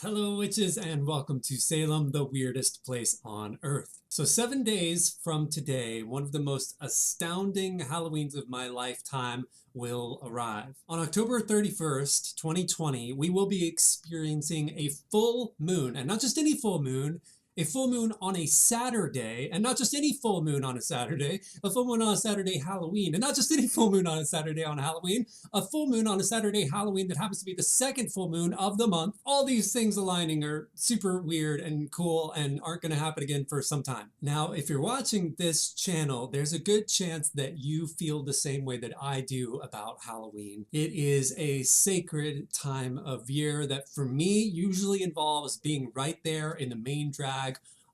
Hello, witches, and welcome to Salem, the weirdest place on earth. So 7 days from today, one of the most astounding Halloweens of my lifetime will arrive. On October 31st, 2020, we will be experiencing a full moon, and not just any full moon, a full moon on a Saturday, and not just any full moon on a Saturday, a full moon on a Saturday Halloween, and not just any full moon on a Saturday on Halloween, a full moon on a Saturday Halloween that happens to be the second full moon of the month. All these things aligning are super weird and cool and aren't going to happen again for some time. Now, if you're watching this channel, there's a good chance that you feel the same way that I do about Halloween. It is a sacred time of year that for me usually involves being right there in the main drag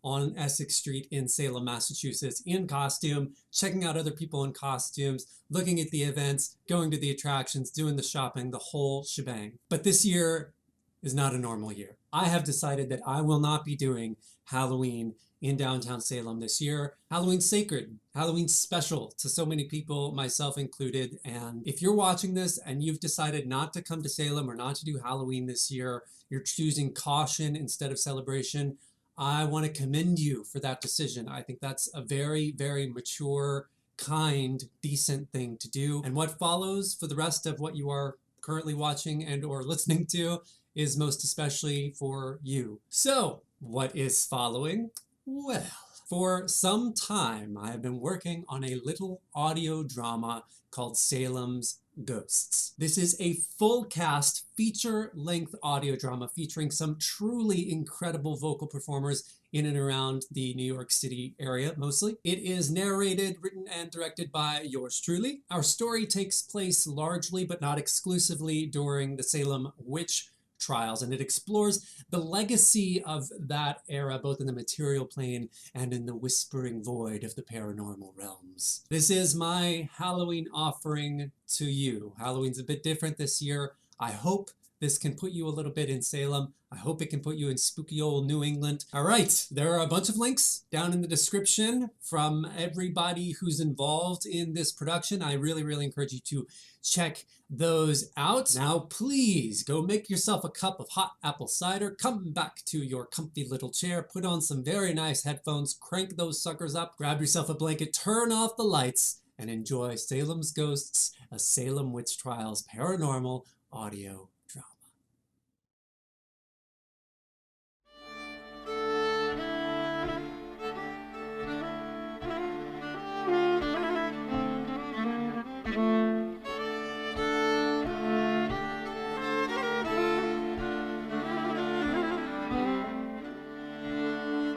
on Essex Street in Salem, Massachusetts, in costume, checking out other people in costumes, looking at the events, going to the attractions, doing the shopping, the whole shebang. But this year is not a normal year. I have decided that I will not be doing Halloween in downtown Salem this year. Halloween's sacred. Halloween's special to so many people, myself included. And if you're watching this and you've decided not to come to Salem or not to do Halloween this year, you're choosing caution instead of celebration, I want to commend you for that decision. I think that's a very, very mature, kind, decent thing to do. And what follows for the rest of what you are currently watching and or listening to is most especially for you. So, what is following? Well, for some time I have been working on a little audio drama called Salem's Ghosts. This is a full cast, feature-length audio drama featuring some truly incredible vocal performers in and around the New York City area, mostly. It is narrated, written, and directed by yours truly. Our story takes place largely, but not exclusively, during the Salem Witch Trials, and it explores the legacy of that era, both in the material plane and in the whispering void of the paranormal realms. This is my Halloween offering to you. Halloween's a bit different this year. I hope this can put you a little bit in Salem. I hope it can put you in spooky old New England. All right, there are a bunch of links down in the description from everybody who's involved in this production. I really, really encourage you to check those out. Now, please go make yourself a cup of hot apple cider, come back to your comfy little chair, put on some very nice headphones, crank those suckers up, grab yourself a blanket, turn off the lights, and enjoy Salem's Ghosts, a Salem Witch Trials paranormal audio drama.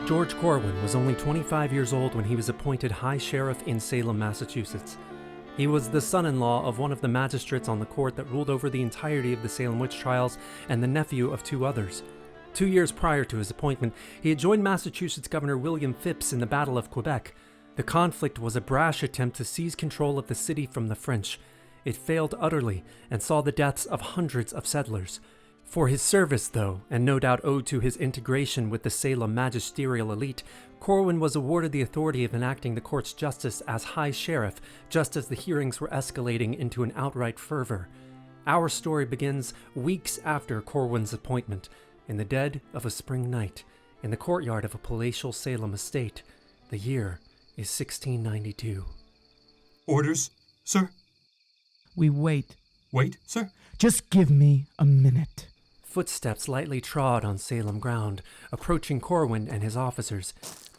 George Corwin was only 25 years old when he was appointed High Sheriff in Salem, Massachusetts. He was the son-in-law of one of the magistrates on the court that ruled over the entirety of the Salem Witch Trials and the nephew of two others. 2 years prior to his appointment, he had joined Massachusetts Governor William Phips in the Battle of Quebec. The conflict was a brash attempt to seize control of the city from the French. It failed utterly and saw the deaths of hundreds of settlers. For his service, though, and no doubt owed to his integration with the Salem magisterial elite, Corwin was awarded the authority of enacting the court's justice as High Sheriff, just as the hearings were escalating into an outright fervor. Our story begins weeks after Corwin's appointment, in the dead of a spring night, in the courtyard of a palatial Salem estate. The year is 1692. Orders, sir? We wait. Wait, sir? Just give me a minute. Footsteps lightly trod on Salem ground, approaching Corwin and his officers.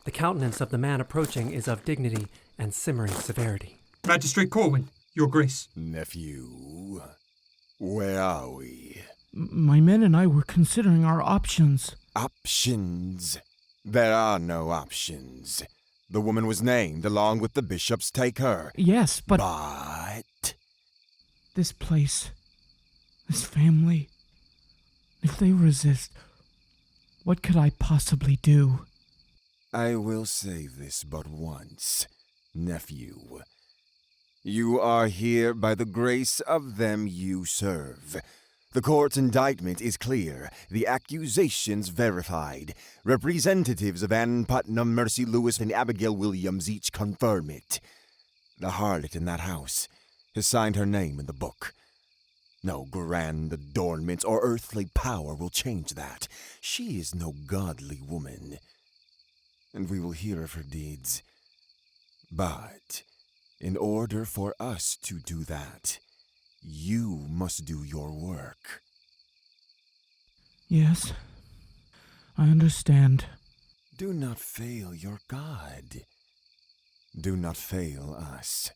The countenance of the man approaching is of dignity and simmering severity. Magistrate Corwin, your grace. Nephew, where are we? My men and I were considering our options. Options? There are no options. The woman was named along with the bishops. Take her. Yes, but this place, this family, if they resist, what could I possibly do? I will say this but once, nephew. You are here by the grace of them you serve. The court's indictment is clear, the accusations verified. Representatives of Ann Putnam, Mercy Lewis, and Abigail Williams each confirm it. The harlot in that house has signed her name in the book. No grand adornments or earthly power will change that. She is no godly woman, and we will hear of her deeds. But in order for us to do that, you must do your work. Yes, I understand. Do not fail your God. Do not fail us.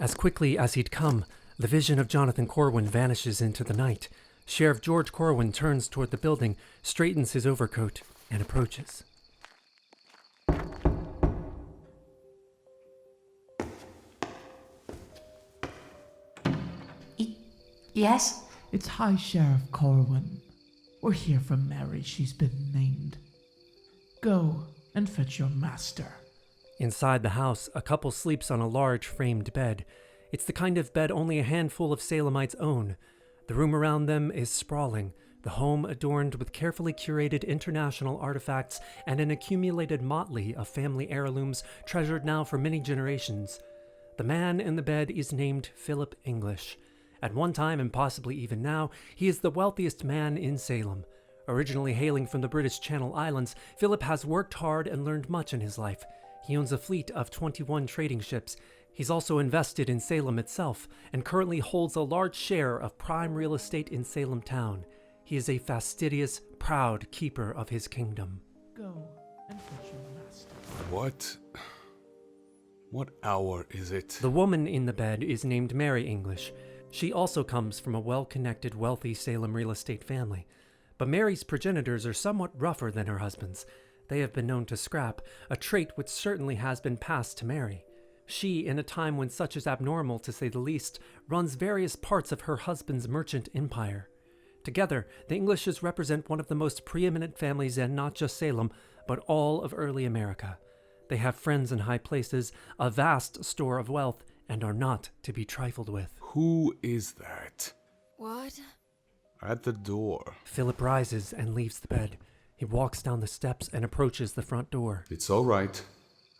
As quickly as he'd come, the vision of Jonathan Corwin vanishes into the night. Sheriff George Corwin turns toward the building, straightens his overcoat, and approaches. Yes? It's High Sheriff Corwin. We're here for Mary. She's been named. Go and fetch your master. Inside the house, a couple sleeps on a large framed bed. It's the kind of bed only a handful of Salemites own. The room around them is sprawling, the home adorned with carefully curated international artifacts and an accumulated motley of family heirlooms treasured now for many generations. The man in the bed is named Philip English. At one time, and possibly even now, he is the wealthiest man in Salem. Originally hailing from the British Channel Islands, Philip has worked hard and learned much in his life. He owns a fleet of 21 trading ships. He's also invested in Salem itself, and currently holds a large share of prime real estate in Salem town. He is a fastidious, proud keeper of his kingdom. Go and fetch your master. What hour is it? The woman in the bed is named Mary English. She also comes from a well-connected, wealthy Salem real estate family. But Mary's progenitors are somewhat rougher than her husband's. They have been known to scrap, a trait which certainly has been passed to Mary. She, in a time when such is abnormal to say the least, runs various parts of her husband's merchant empire. Together, the Englishes represent one of the most preeminent families in not just Salem, but all of early America. They have friends in high places, a vast store of wealth, and are not to be trifled with. Who is that? What? At the door. Philip rises and leaves the bed. He walks down the steps and approaches the front door. It's all right.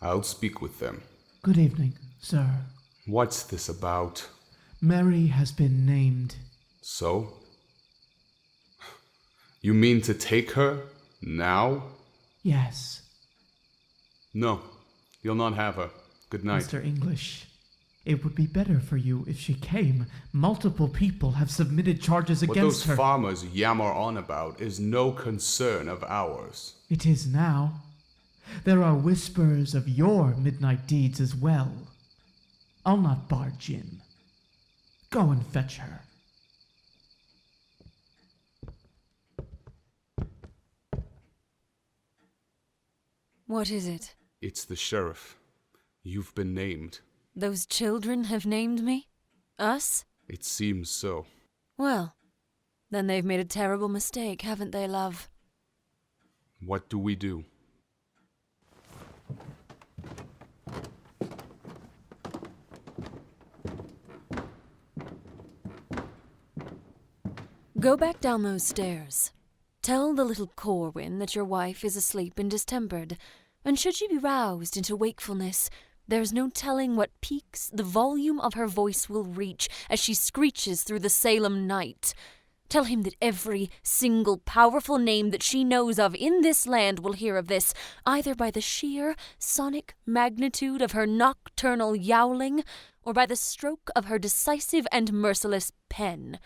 I'll speak with them. Good evening, sir. What's this about? Mary has been named. So? You mean to take her? Now? Yes, No, you'll not have her. Good night. Mr. English. It would be better for you if she came. Multiple people have submitted charges What against those her. farmers yammer on about is no concern of ours. It is now. There are whispers of your midnight deeds as well. I'll not barge in. Go and fetch her. What is it? It's the sheriff. You've been named. Those children have named me? Us? It seems so. Well, then they've made a terrible mistake, haven't they, love? What do we do? Go back down those stairs. Tell the little Corwin that your wife is asleep and distempered, and should she be roused into wakefulness, there's no telling what peaks the volume of her voice will reach as she screeches through the Salem night. Tell him that every single powerful name that she knows of in this land will hear of this, either by the sheer sonic magnitude of her nocturnal yowling, or by the stroke of her decisive and merciless pen.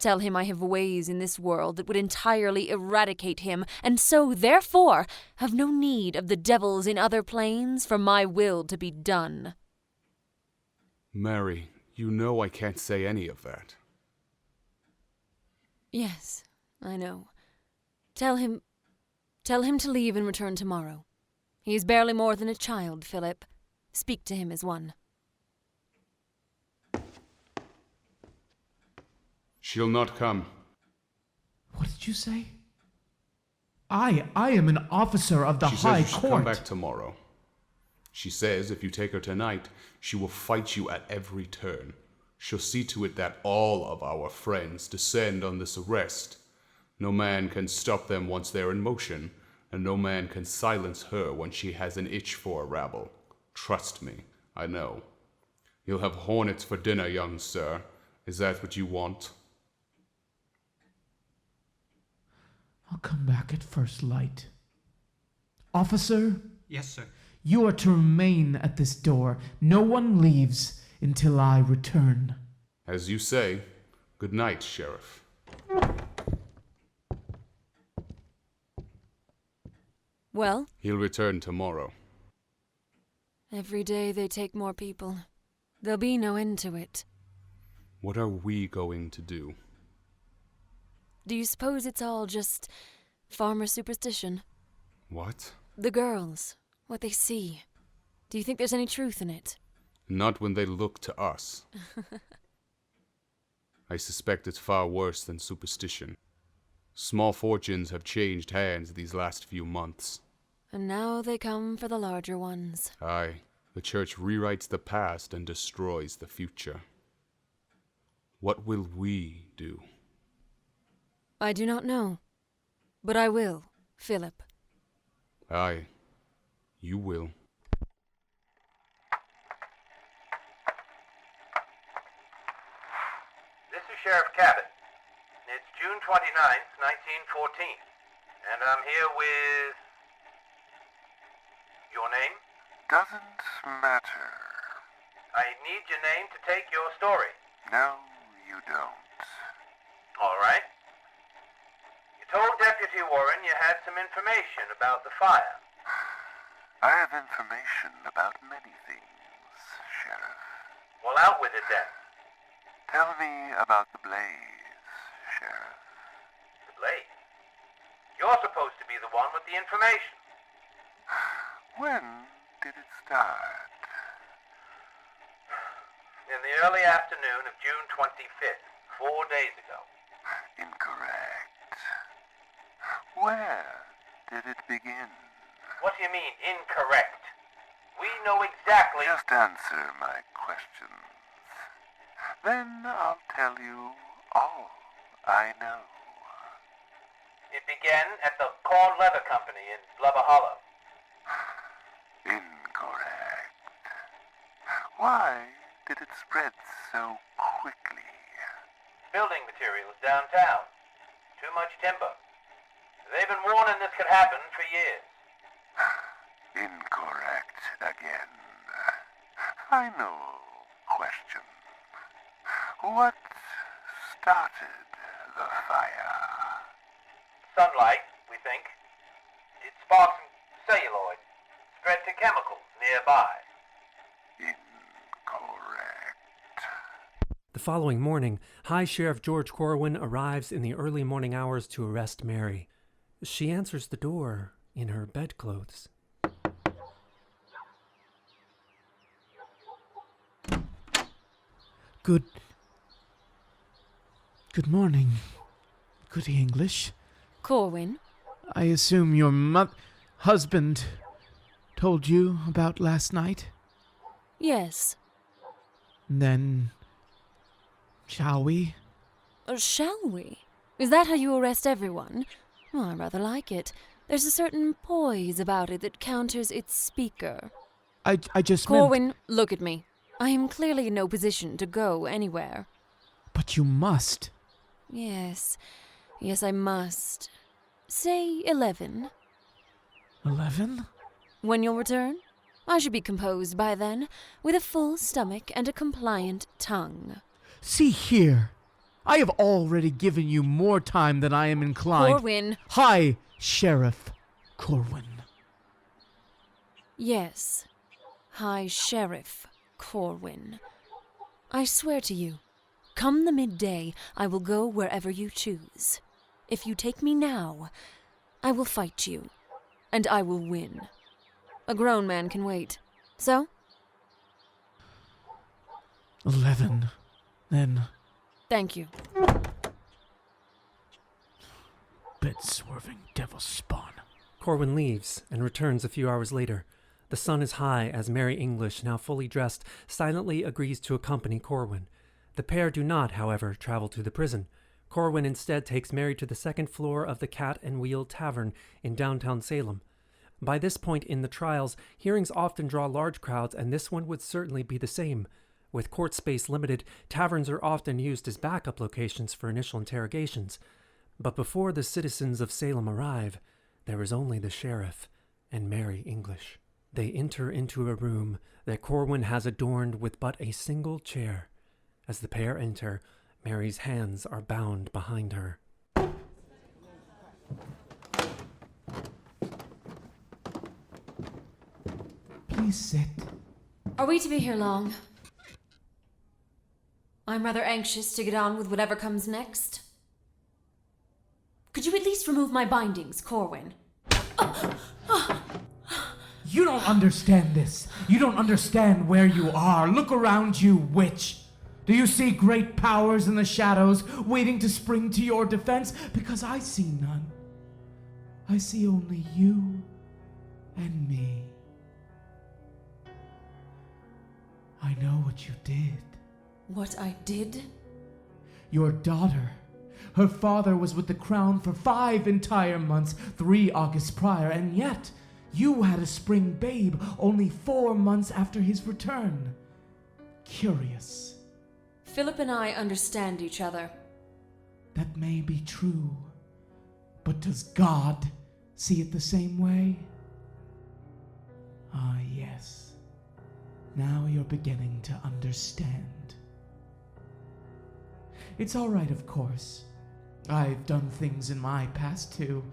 Tell him I have ways in this world that would entirely eradicate him, and so, therefore, have no need of the devils in other planes for my will to be done. Mary, you know I can't say any of that. Yes, I know. Tell him to leave and return tomorrow. He is barely more than a child, Philip. Speak to him as one. She'll not come. What did you say? I am an officer of the She High says you should Court. come back tomorrow. She says if you take her tonight, she will fight you at every turn. She'll see to it that all of our friends descend on this arrest. No man can stop them once they're in motion, and no man can silence her when she has an itch for a rabble. Trust me, I know. You'll have hornets for dinner, young sir, Is that what you want? I'll come back at first light. Officer, Yes, sir. you are to remain at this door. No one leaves until I return. As you say, good night, Sheriff. Well, He'll return tomorrow. every day they take more people. There'll be no end to it. What are we going to do? Do you suppose it's all just farmer superstition? What? The girls, what they see. Do you think there's any truth in it? Not when they look to us. I suspect it's far worse than superstition. Small fortunes have changed hands these last few months. And now they come for the larger ones. Aye, the church rewrites the past and destroys the future. What will we do? I do not know. But I will, Philip. Aye, you will. This is Sheriff Cabot. It's June 29th, 1914. And I'm here with... Your name? Doesn't matter. I need your name to take your story. No, you don't. All right. You told Deputy Warren you had some information about the fire. I have information about many things, Sheriff. Well, out with it then. Tell me about the blaze, Sheriff. The blaze. You're supposed to be the one with the information. When did it start? In the early afternoon of June 25th, 4 days ago. Incorrect. Where did it begin? What do you mean, incorrect? We know exactly... Just answer my questions. Then I'll tell you all I know. It began at the Corn Leather Company in Blubber Hollow. Incorrect. Why did it spread so quickly? Building materials downtown. Too much timber. They've been warning this could happen for years. Incorrect again. I know question. What started the fire? Sunlight, we think. It sparked some celluloid. Spread to chemicals nearby. Incorrect. The following morning, High Sheriff George Corwin arrives in the early morning hours to arrest Mary. She answers the door in her bedclothes. Good morning. Good English. Corwin? I assume your husband told you about last night? Yes. Then, shall we? Shall we? Is that how you arrest everyone? Well, I rather like it. There's a certain poise about it that counters its speaker. I just meant... Corwin, look at me. I am clearly in no position to go anywhere. But you must. Yes, I must. Say 11. 11? When you'll return? I should be composed by then, with a full stomach and a compliant tongue. See here. I have already given you more time than I am inclined. Corwin! Hi, Sheriff Corwin. Yes, High Sheriff Corwin. I swear to you, come the midday, I will go wherever you choose. If you take me now, I will fight you, and I will win. A grown man can wait. So? 11. Then, Thank you. bed-swerving devil spawn. Corwin leaves and returns a few hours later. The sun is high as Mary English, now fully dressed, silently agrees to accompany Corwin. The pair do not, however, travel to the prison. Corwin instead takes Mary to the second floor of the Cat and Wheel Tavern in downtown Salem. By this point in the trials, hearings often draw large crowds, and this one would certainly be the same. With court space limited, taverns are often used as backup locations for initial interrogations. But before the citizens of Salem arrive, there is only the sheriff and Mary English. They enter into a room that Corwin has adorned with but a single chair. As the pair enter, Mary's hands are bound behind her. Please sit. Are we to be here long? I'm rather anxious to get on with whatever comes next. Could you at least remove my bindings, Corwin? You don't understand this. You don't understand where you are. Look around you, witch. Do you see great powers in the shadows waiting to spring to your defense? Because I see none. I see only you and me. I know what you did. What I did? Your daughter. Her father was with the crown for 5 entire months, 3 Augusts prior, and yet you had a spring babe only 4 months after his return. Curious. Philip and I understand each other. That may be true, but does God see it the same way? Ah, yes. Now you're beginning to understand. It's all right, of course. I've done things in my past, too.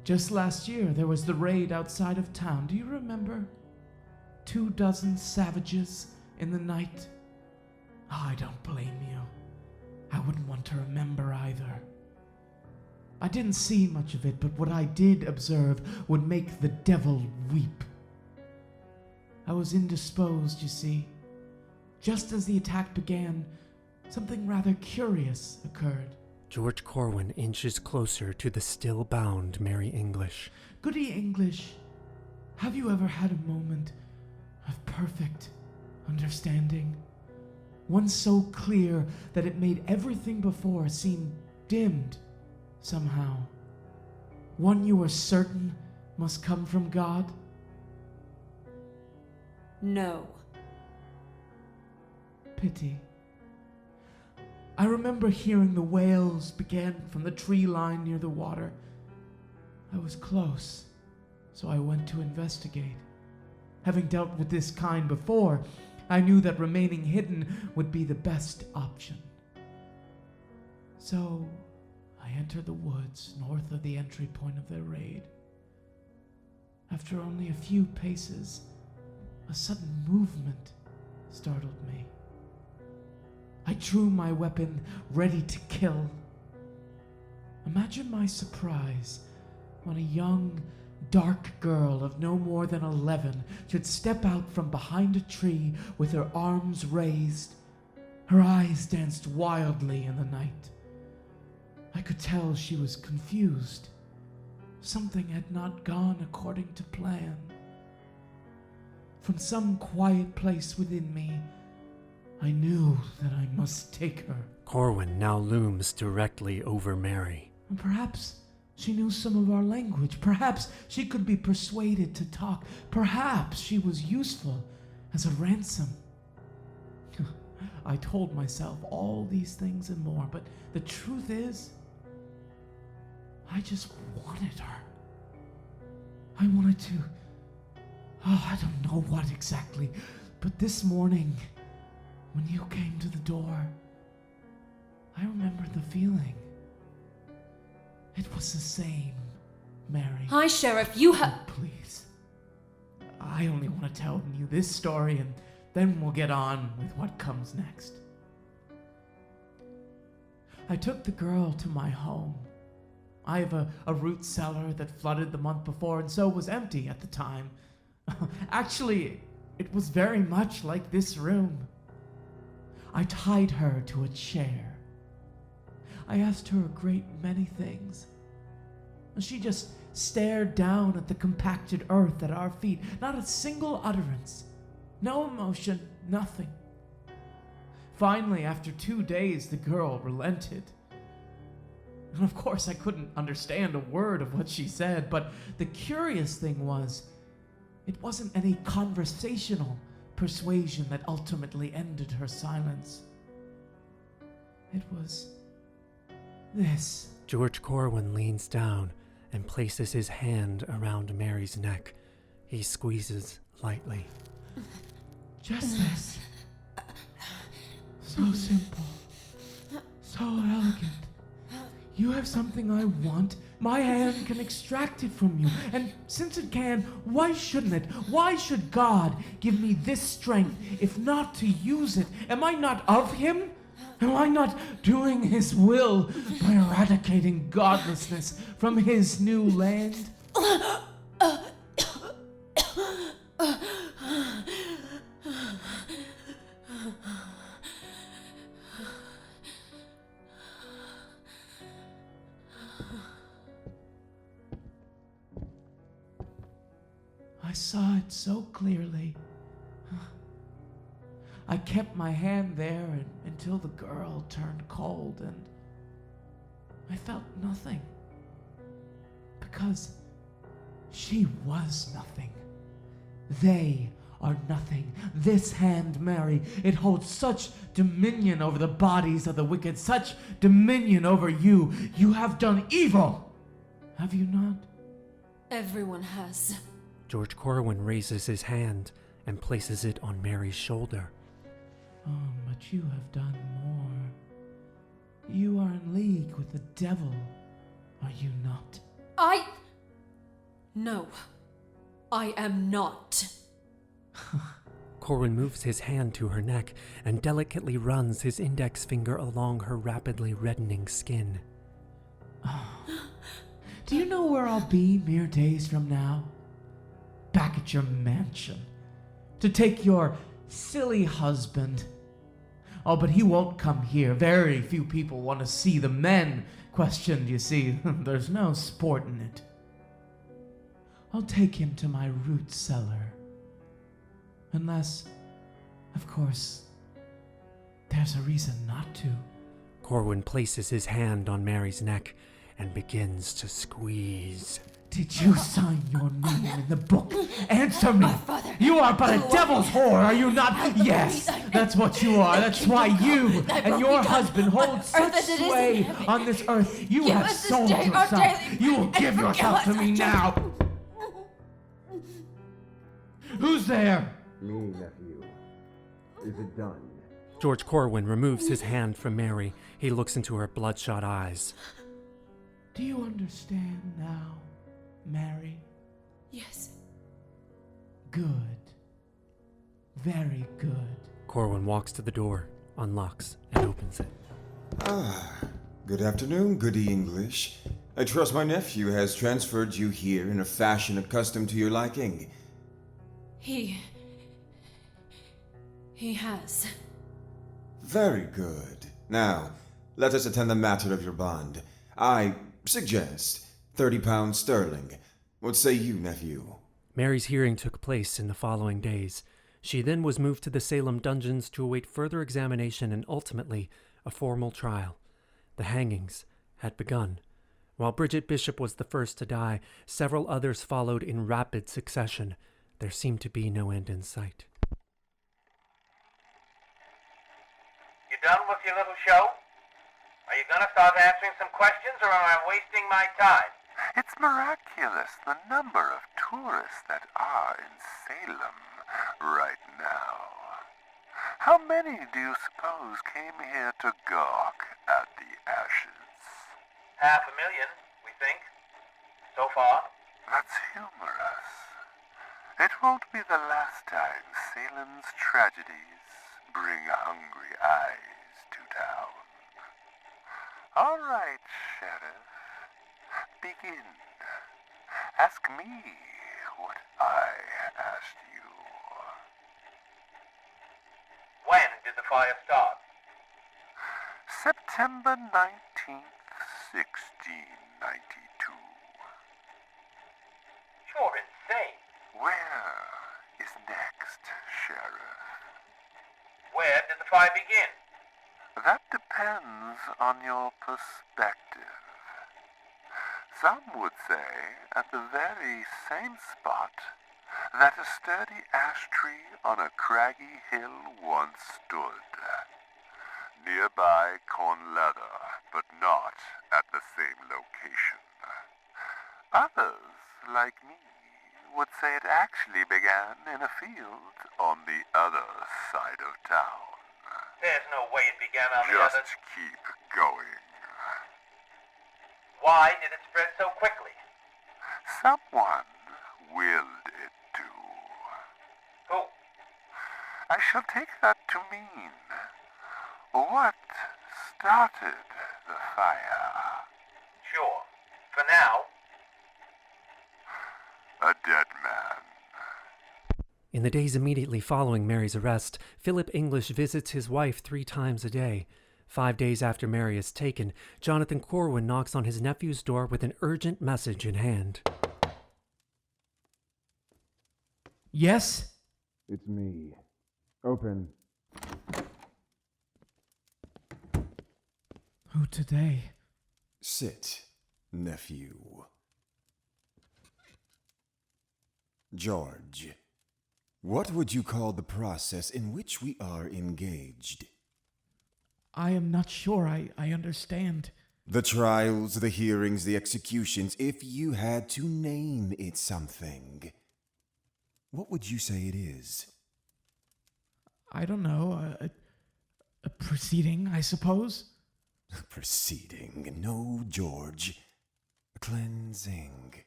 Just last year, there was the raid outside of town. Do you remember? 24 savages in the night. Oh, I don't blame you. I wouldn't want to remember either. I didn't see much of it, but what I did observe would make the devil weep. I was indisposed, you see. Just as the attack began, something rather curious occurred. George Corwin inches closer to the still-bound Mary English. Goody English, have you ever had a moment of perfect understanding? One so clear that it made everything before seem dimmed somehow. One you were certain must come from God? No. Pity. I remember hearing the wails begin from the tree line near the water. I was close, so I went to investigate. Having dealt with this kind before, I knew that remaining hidden would be the best option. So, I entered the woods north of the entry point of their raid. After only a few paces, a sudden movement startled me. I drew my weapon, ready to kill. Imagine my surprise when a young, dark girl of no more than 11 should step out from behind a tree with her arms raised. Her eyes danced wildly in the night. I could tell she was confused. Something had not gone according to plan. From some quiet place within me, I knew that I must take her. Corwin now looms directly over Mary. And perhaps she knew some of our language. Perhaps she could be persuaded to talk. Perhaps she was useful as a ransom. I told myself all these things and more, but the truth is, I just wanted her. I wanted to... I don't know what exactly, but this morning, when you came to the door, I remembered the feeling. It was the same, Mary. Hi, Sheriff, you have... Oh, please. I only want to tell you this story, and then we'll get on with what comes next. I took the girl to my home. I have a root cellar that flooded the month before, and so was empty at the time. Actually, it was very much like this room. I tied her to a chair. I asked her a great many things. She just stared down at the compacted earth at our feet. Not a single utterance. No emotion, nothing. Finally, after 2 days, the girl relented. And of course, I couldn't understand a word of what she said, but the curious thing was, it wasn't any conversational persuasion that ultimately ended her silence. It was this. George Corwin leans down and places his hand around Mary's neck. He squeezes lightly. Just this. So simple. So elegant. You have something I want. My hand can extract it from you. And since it can, why shouldn't it? Why should God give me this strength if not to use it? Am I not of him? Am I not doing his will by eradicating godlessness from his new land? I saw it so clearly. I kept my hand there until the girl turned cold, and I felt nothing. Because she was nothing. They are nothing. This hand, Mary, it holds such dominion over the bodies of the wicked, such dominion over you. You have done evil, have you not? Everyone has. George Corwin raises his hand and places it on Mary's shoulder. Oh, but you have done more. You are in league with the devil, are you not? No, I am not. Corwin moves his hand to her neck and delicately runs his index finger along her rapidly reddening skin. Do you know where I'll be mere days from now? Back at your mansion. To take your silly husband. Oh, but he won't come here. Very few people want to see the men questioned, you see. There's no sport in it. I'll take him to my root cellar. Unless, of course, there's a reason not to. Corwin places his hand on Mary's neck and begins to squeeze. Did you sign your name in the book? Answer me! Father, You are but a devil's whore, are you not? Yes, that's what you are. That's why you and your husband hold such sway on this earth. You have sold yourself. You will give yourself to me now. Who's there? Me, nephew. Is it done? George Corwin removes his hand from Mary. He looks into her bloodshot eyes. Do you understand now, Mary? Yes. Good. Very good. Corwin walks to the door, unlocks, and opens it. Good afternoon, goody English. I trust my nephew has transferred you here in a fashion accustomed to your liking. He has. Very good. Now, let us attend the matter of your bond. I suggest 30 pounds sterling. What say you, nephew? Mary's hearing took place in the following days. She then was moved to the Salem dungeons to await further examination and ultimately a formal trial. The hangings had begun. While Bridget Bishop was the first to die, several others followed in rapid succession. There seemed to be no end in sight. You done with your little show? Are you gonna start answering some questions, or am I wasting my time? It's miraculous the number of tourists that are in Salem right now. How many do you suppose came here to gawk at the ashes? 500,000, we think. So far. That's humorous. It won't be the last time Salem's tragedies bring hungry eyes to town. All right, Sheriff. Begin. Ask me what I asked you. When did the fire start? September 19th, 1692. You're insane. Where is next, Sheriff? Where did the fire begin? That depends on your perspective. Some would say at the very same spot that a sturdy ash tree on a craggy hill once stood. Nearby corn leather, but not at the same location. Others, like me, would say it actually began in a field on the other side of town. There's no way it began on the other... Just keep going. Why did it spread so quickly? Someone willed it to. Who? I shall take that to mean what started the fire. Sure. For now, A dead man. In the days immediately following Mary's arrest, Philip English visits his wife 3 times a day. 5 days after Mary is taken, Jonathan Corwin knocks on his nephew's door with an urgent message in hand. Yes? It's me. Open. Who today? Sit, nephew. George, what would you call the process in which we are engaged? I am not sure I understand. The trials, the hearings, the executions, if you had to name it something, what would you say it is? I don't know. A proceeding, I suppose? Proceeding. No, George. Cleansing.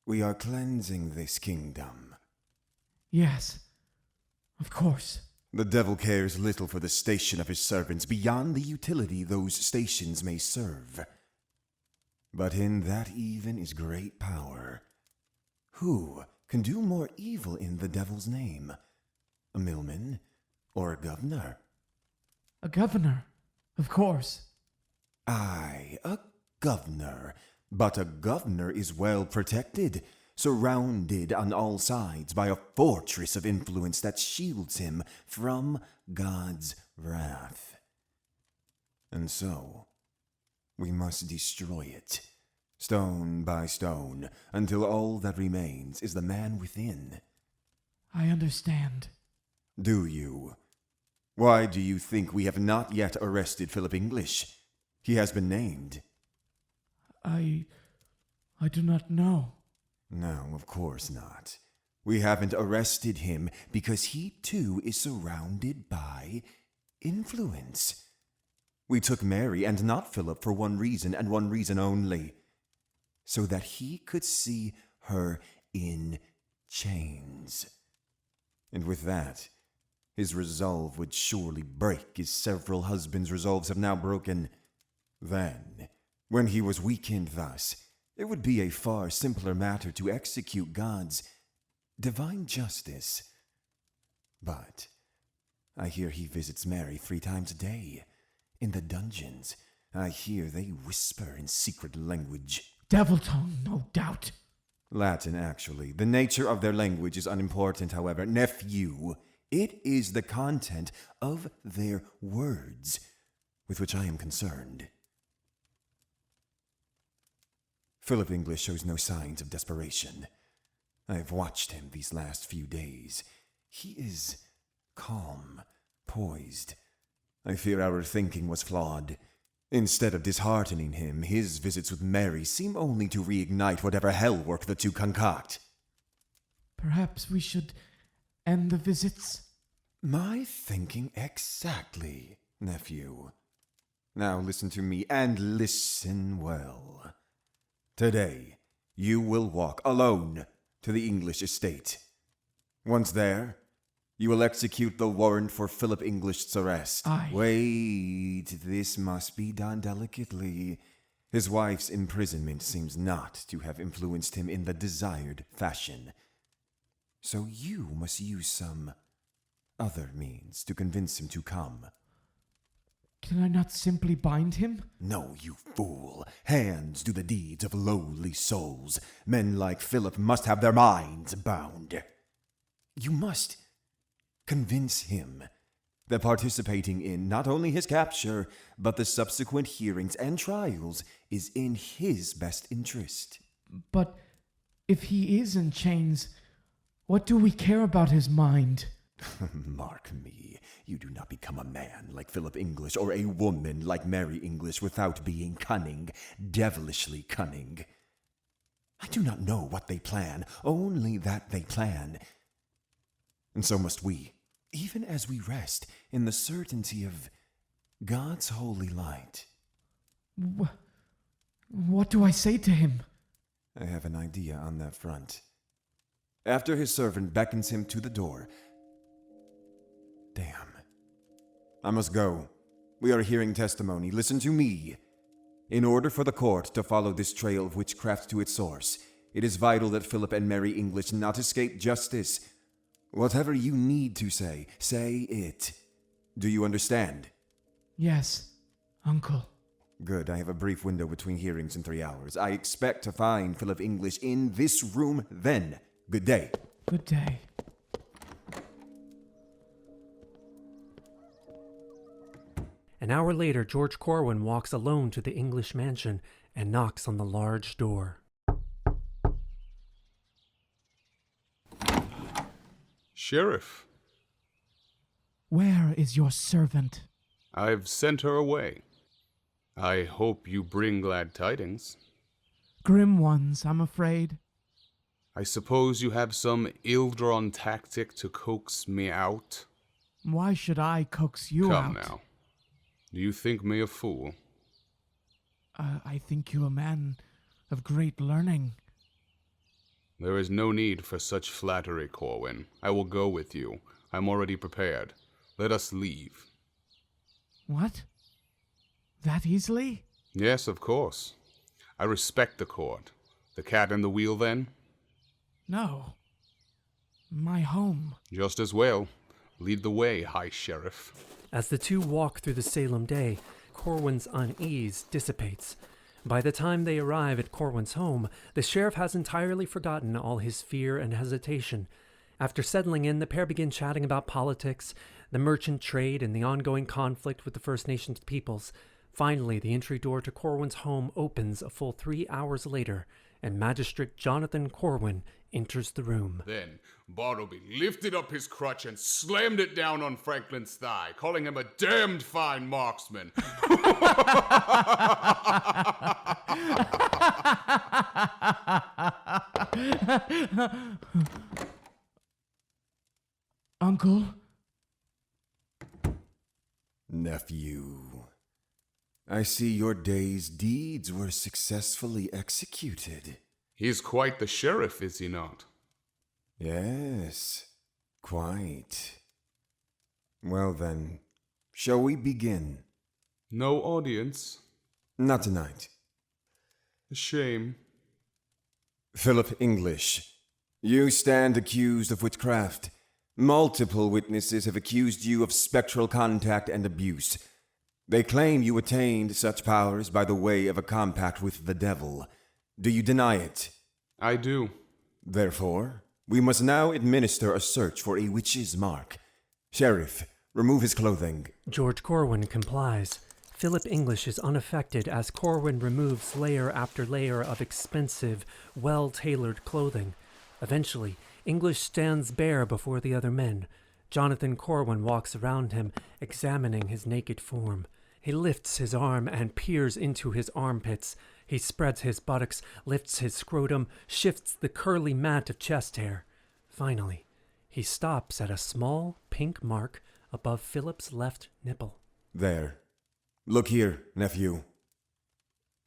We are cleansing this kingdom. Yes, of course. The devil cares little for the station of his servants beyond the utility those stations may serve. But in that even is great power. Who can do more evil in the devil's name? A millman or a governor? A governor, of course. Aye, a governor. But a governor is well protected, surrounded on all sides by a fortress of influence that shields him from God's wrath. And so, we must destroy it, stone by stone, until all that remains is the man within. I understand. Do you? Why do you think we have not yet arrested Philip English? He has been named. I do not know. No, of course not. We haven't arrested him because he too is surrounded by influence. We took Mary and not Philip for one reason and one reason only, so that he could see her in chains. And with that, his resolve would surely break as several husbands' resolves have now broken. Then, when he was weakened thus, it would be a far simpler matter to execute God's divine justice. But I hear he visits Mary 3 times a day. In the dungeons, I hear they whisper in secret language. Devil tongue, no doubt. Latin, actually. The nature of their language is unimportant, however. Nephew, it is the content of their words with which I am concerned. Philip English shows no signs of desperation. I have watched him these last few days. He is calm, poised. I fear our thinking was flawed. Instead of disheartening him, his visits with Mary seem only to reignite whatever hell work the two concoct. Perhaps we should end the visits? My thinking exactly, nephew. Now listen to me, and listen well. Today, you will walk alone to the English estate. Once there, you will execute the warrant for Philip English's arrest. Aye. Wait, this must be done delicately. His wife's imprisonment seems not to have influenced him in the desired fashion. So you must use some other means to convince him to come. Can I not simply bind him? No, you fool. Hands do the deeds of lowly souls. Men like Philip must have their minds bound. You must convince him that participating in not only his capture, but the subsequent hearings and trials is in his best interest. But if he is in chains, What do we care about his mind? Mark me, you do not become a man like Philip English or a woman like Mary English without being cunning, devilishly cunning. I do not know what they plan, only that they plan. And so must we, even as we rest in the certainty of God's holy light. What do I say to him? I have an idea on that front. After his servant beckons him to the door. Damn. I must go. We are hearing testimony. Listen to me. In order for the court to follow this trail of witchcraft to its source, it is vital that Philip and Mary English not escape justice. Whatever you need to say, say it. Do you understand? Yes, Uncle. Good, I have a brief window between hearings in 3 hours. I expect to find Philip English in this room then. Good day. Good day. An hour later, George Corwin walks alone to the English mansion and knocks on the large door. Sheriff, Where is your servant? I've sent her away. I hope you bring glad tidings. Grim ones, I'm afraid. I suppose you have some ill-drawn tactic to coax me out? Why should I coax you out? Come now. Do you think me a fool? I think you a man of great learning. There is no need for such flattery, Corwin. I will go with you. I'm already prepared. Let us leave. What? That easily? Yes, of course. I respect the court. The cat and the wheel, then? No. My home. Just as well. Lead the way, High Sheriff. As the two walk through the Salem day, Corwin's unease dissipates. By the time they arrive at Corwin's home, the sheriff has entirely forgotten all his fear and hesitation. After settling in, the pair begin chatting about politics, the merchant trade, and the ongoing conflict with the First Nations peoples. Finally, the entry door to Corwin's home opens a full 3 hours later, and Magistrate Jonathan Corwin enters the room. Then Bartleby lifted up his crutch and slammed it down on Franklin's thigh, calling him a damned fine marksman. Uncle? Nephew, I see your day's deeds were successfully executed. He's quite the sheriff, is he not? Yes, quite. Well then, shall we begin? No audience? Not tonight. A shame. Philip English, you stand accused of witchcraft. Multiple witnesses have accused you of spectral contact and abuse. They claim you attained such powers by the way of a compact with the devil. Do you deny it? I do. Therefore, we must now administer a search for a witch's mark. Sheriff, remove his clothing. George Corwin complies. Philip English is unaffected as Corwin removes layer after layer of expensive, well-tailored clothing. Eventually, English stands bare before the other men. Jonathan Corwin walks around him, examining his naked form. He lifts his arm and peers into his armpits. He spreads his buttocks, lifts his scrotum, shifts the curly mat of chest hair. Finally, he stops at a small pink mark above Philip's left nipple. There. Look here, nephew.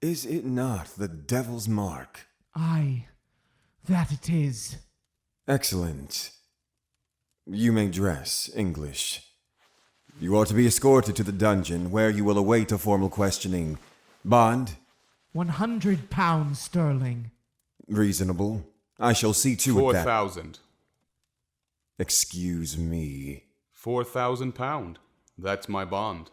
Is it not the devil's mark? Aye, that it is. Excellent. You may dress, English. You are to be escorted to the dungeon, where you will await a formal questioning. Bond? 100 pounds sterling. Reasonable. I shall see to it that... 4,000. Excuse me. 4,000 pound. That's my bond.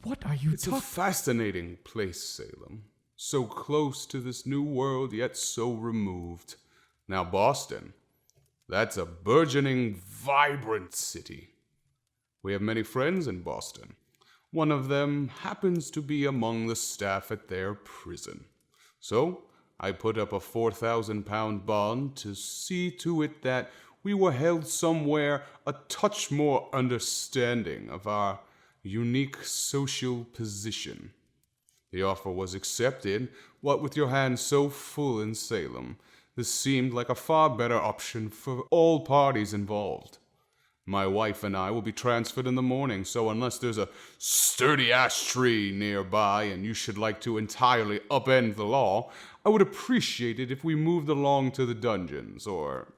What are you It's a talking? fascinating place, Salem. So close to this new world, yet so removed. Now Boston, that's a burgeoning, vibrant city. We have many friends in Boston. One of them happens to be among the staff at their prison. So I put up a 4,000 pound bond to see to it that we were held somewhere a touch more understanding of our unique social position. The offer was accepted. What with your hands so full in Salem, this seemed like a far better option for all parties involved. My wife and I will be transferred in the morning, so unless there's a sturdy ash tree nearby and you should like to entirely upend the law, I would appreciate it if we moved along to the dungeons, or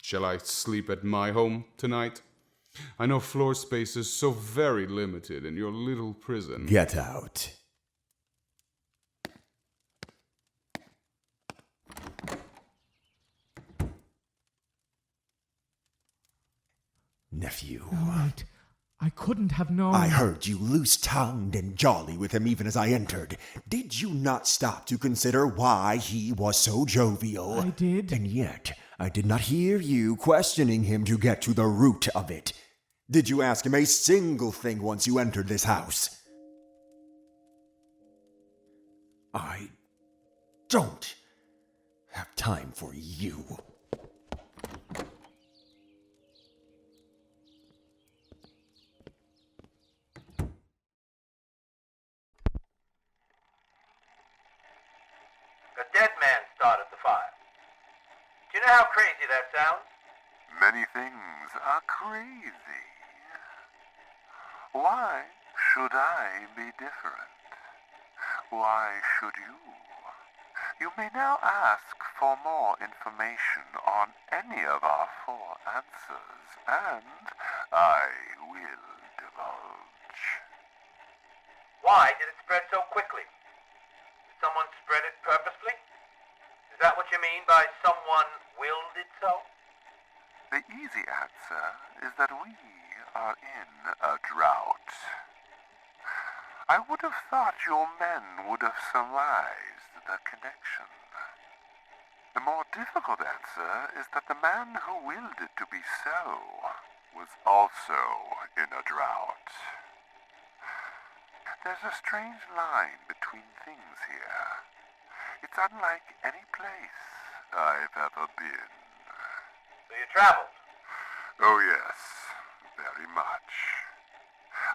shall I sleep at my home tonight? I know floor space is so very limited in your little prison. Get out. Nephew. Right. I couldn't have known. I heard you loose-tongued and jolly with him even as I entered. Did you not stop to consider why he was so jovial? I did. And yet, I did not hear you questioning him to get to the root of it. Did you ask him a single thing once you entered this house? I don't have time for you. A dead man started the fire. Do you know how crazy that sounds? Many things are crazy. Why should I be different? Why should you? You may now ask for more information on any of our 4 answers, and I will divulge. Why did it spread so quickly? Did someone spread it purposely? Is that what you mean by someone willed it so? The easy answer is that we are in a drought. I would have thought your men would have surmised the connection. The more difficult answer is that the man who willed it to be so was also in a drought. There's a strange line between things here. It's unlike any place I've ever been. So you traveled? Oh yes, very much.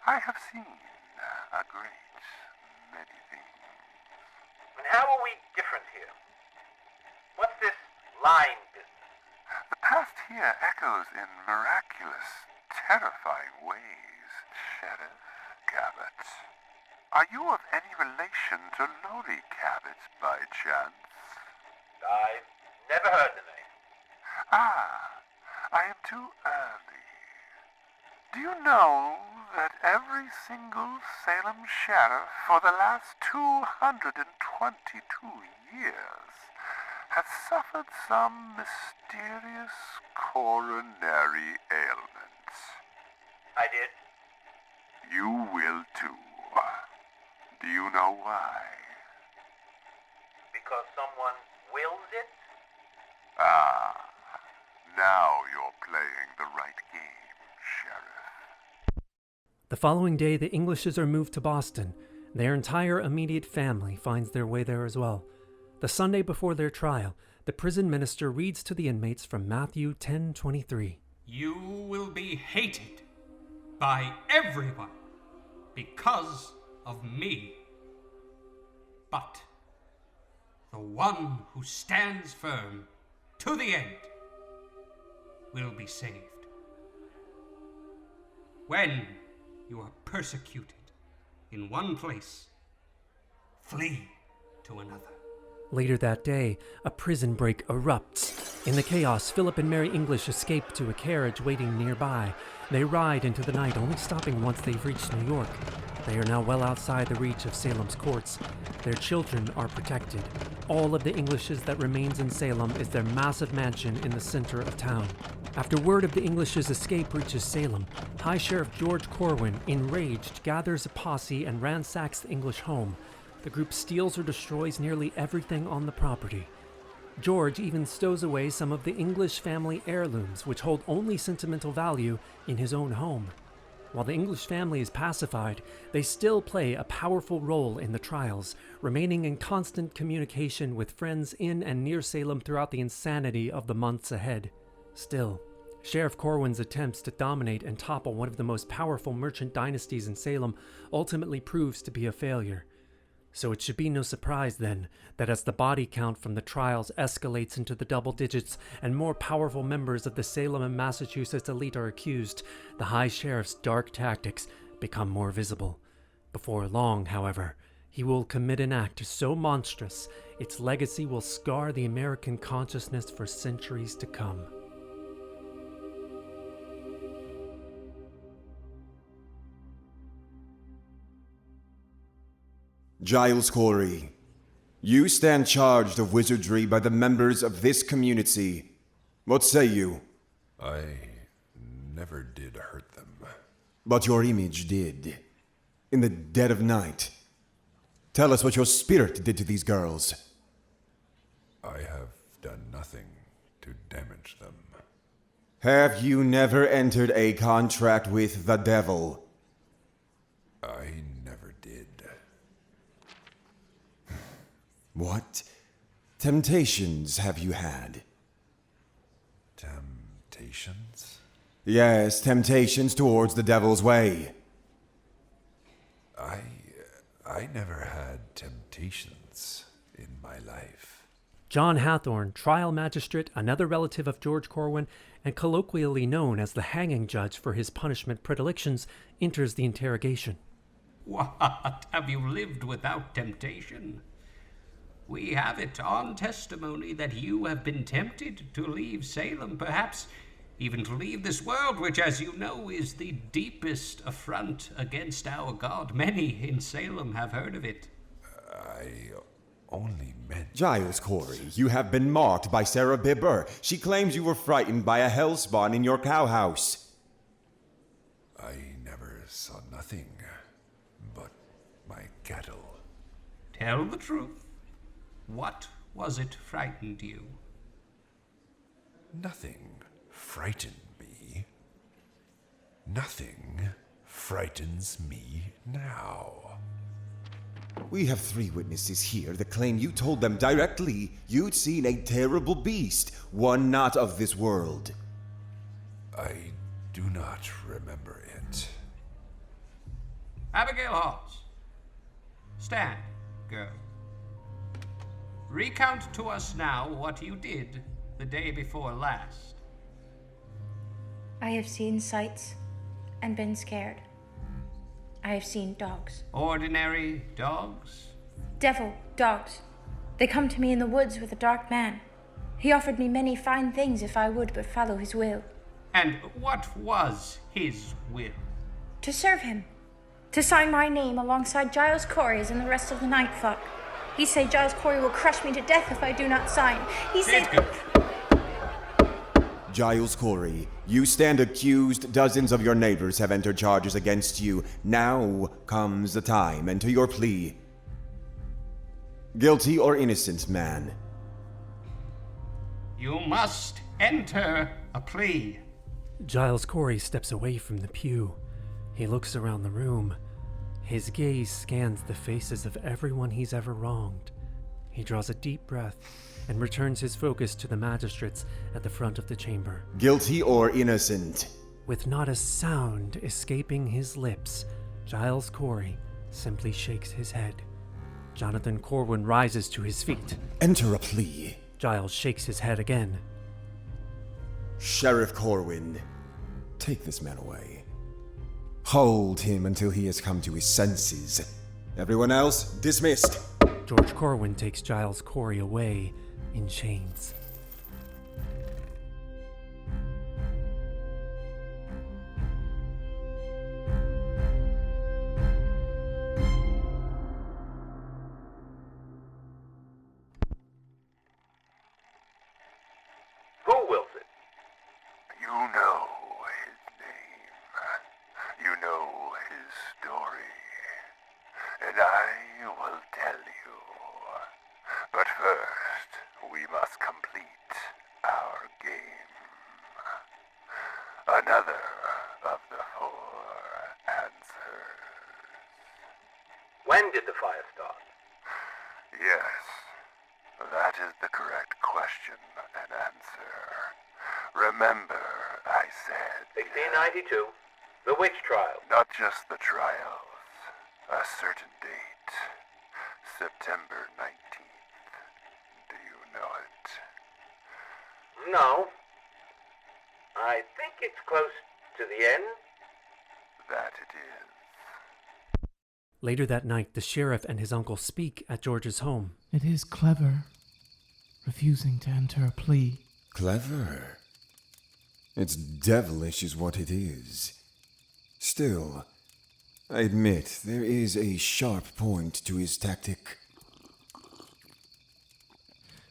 I have seen a great many things. And how are we different here? What's this line business? The past here echoes in miraculous, terrifying ways, Sheriff Cabot. Are you of any relation to Lori Cabot by chance? I've never heard the name. Ah, I am too early. Do you know that every single Salem sheriff for the last 222 years has suffered some mysterious coronary ailment? I did. You will too. Do you know why? Because someone wills it? Ah, now you're playing the right game, Sheriff. The following day, the Englishes are moved to Boston. Their entire immediate family finds their way there as well. The Sunday before their trial, the prison minister reads to the inmates from Matthew 10:23. You will be hated by everyone because of me. But the one who stands firm to the end will be saved. When you are persecuted in one place, flee to another. Later that day, a prison break erupts. In the chaos, Philip and Mary English escape to a carriage waiting nearby. They ride into the night, only stopping once they've reached New York. They are now well outside the reach of Salem's courts. Their children are protected. All of the Englishes that remains in Salem is their massive mansion in the center of town. After word of the Englishes' escape reaches Salem, High Sheriff George Corwin, enraged, gathers a posse and ransacks the English home. The group steals or destroys nearly everything on the property. George even stows away some of the English family heirlooms, which hold only sentimental value, in his own home. While the English family is pacified, they still play a powerful role in the trials, remaining in constant communication with friends in and near Salem throughout the insanity of the months ahead. Still, Sheriff Corwin's attempts to dominate and topple one of the most powerful merchant dynasties in Salem ultimately proves to be a failure. So it should be no surprise, then, that as the body count from the trials escalates into the double digits and more powerful members of the Salem and Massachusetts elite are accused, the High Sheriff's dark tactics become more visible. Before long, however, he will commit an act so monstrous, its legacy will scar the American consciousness for centuries to come. Giles Corey, you stand charged of wizardry by the members of this community. What say you? I never did hurt them. But your image did. In the dead of night. Tell us what your spirit did to these girls. I have done nothing to damage them. Have you never entered a contract with the devil? I never did. What temptations have you had? Temptations? Yes, temptations towards the devil's way. I never had temptations in my life. John Hathorne, trial magistrate, another relative of George Corwin, and colloquially known as the hanging judge for his punishment predilections, enters the interrogation. What? Have you lived without temptation? We have it on testimony that you have been tempted to leave Salem, perhaps even to leave this world, which, as you know, is the deepest affront against our God. Many in Salem have heard of it. I only meant... Giles Corey, you have been mocked by Sarah Bibber. She claims you were frightened by a hellspawn in your cowhouse. I never saw nothing but my cattle. Tell the truth. What was it frightened you? Nothing frightened me. Nothing frightens me now. We have 3 witnesses here that claim you told them directly you'd seen a terrible beast, one not of this world. I do not remember it. Abigail Hawes. Stand, girl. Recount to us now what you did the day before last. I have seen sights and been scared. I have seen dogs. Ordinary dogs? Devil dogs. They come to me in the woods with a dark man. He offered me many fine things if I would but follow his will. And what was his will? To serve him. To sign my name alongside Giles Corey's and the rest of the night folk. He say Giles Corey will crush me to death if I do not sign. He say... Giles Corey, you stand accused. Dozens of your neighbors have entered charges against you. Now comes the time. Enter your plea. Guilty or innocent, man? You must enter a plea. Giles Corey steps away from the pew. He looks around the room. His gaze scans the faces of everyone he's ever wronged. He draws a deep breath and returns his focus to the magistrates at the front of the chamber. Guilty or innocent? With not a sound escaping his lips, Giles Corey simply shakes his head. Jonathan Corwin rises to his feet. Enter a plea. Giles shakes his head again. Sheriff Corwin, take this man away. Hold him until he has come to his senses. Everyone else, dismissed. George Corwin takes Giles Corey away in chains. Who wills it? You know his name. You know his story. And I will tell you. But first, we must complete our game. Another of the 4 answers. When did the fire start? Yes, that is the correct question and answer. Remember, I said. 1692. The Witch Trials. Not just the trials. A certain date. September 19th. Do you know it? No. I think it's close to the end. That it is. Later that night, the sheriff and his uncle speak at George's home. It is clever, refusing to enter a plea. Clever? It's devilish is what it is. Still, I admit there is a sharp point to his tactic.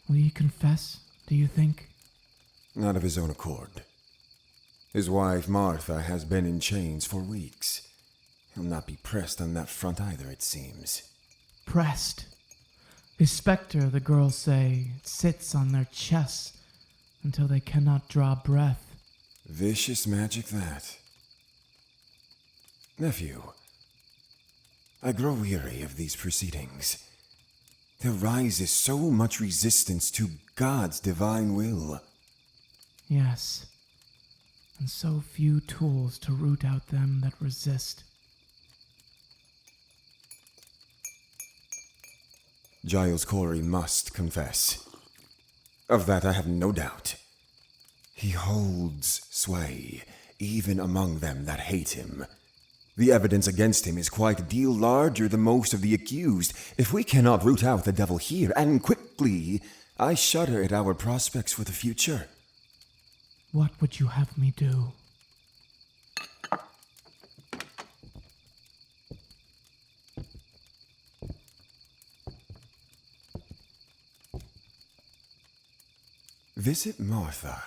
Will he confess, do you think? Not of his own accord. His wife, Martha, has been in chains for weeks. He'll not be pressed on that front either, it seems. Pressed. His specter, the girls say, sits on their chests until they cannot draw breath. Vicious magic, that. Nephew, I grow weary of these proceedings. There rises so much resistance to God's divine will. Yes, and so few tools to root out them that resist. Giles Corey must confess. Of that I have no doubt. He holds sway, even among them that hate him. The evidence against him is quite a deal larger than most of the accused. If we cannot root out the devil here, and quickly, I shudder at our prospects for the future. What would you have me do? Visit Martha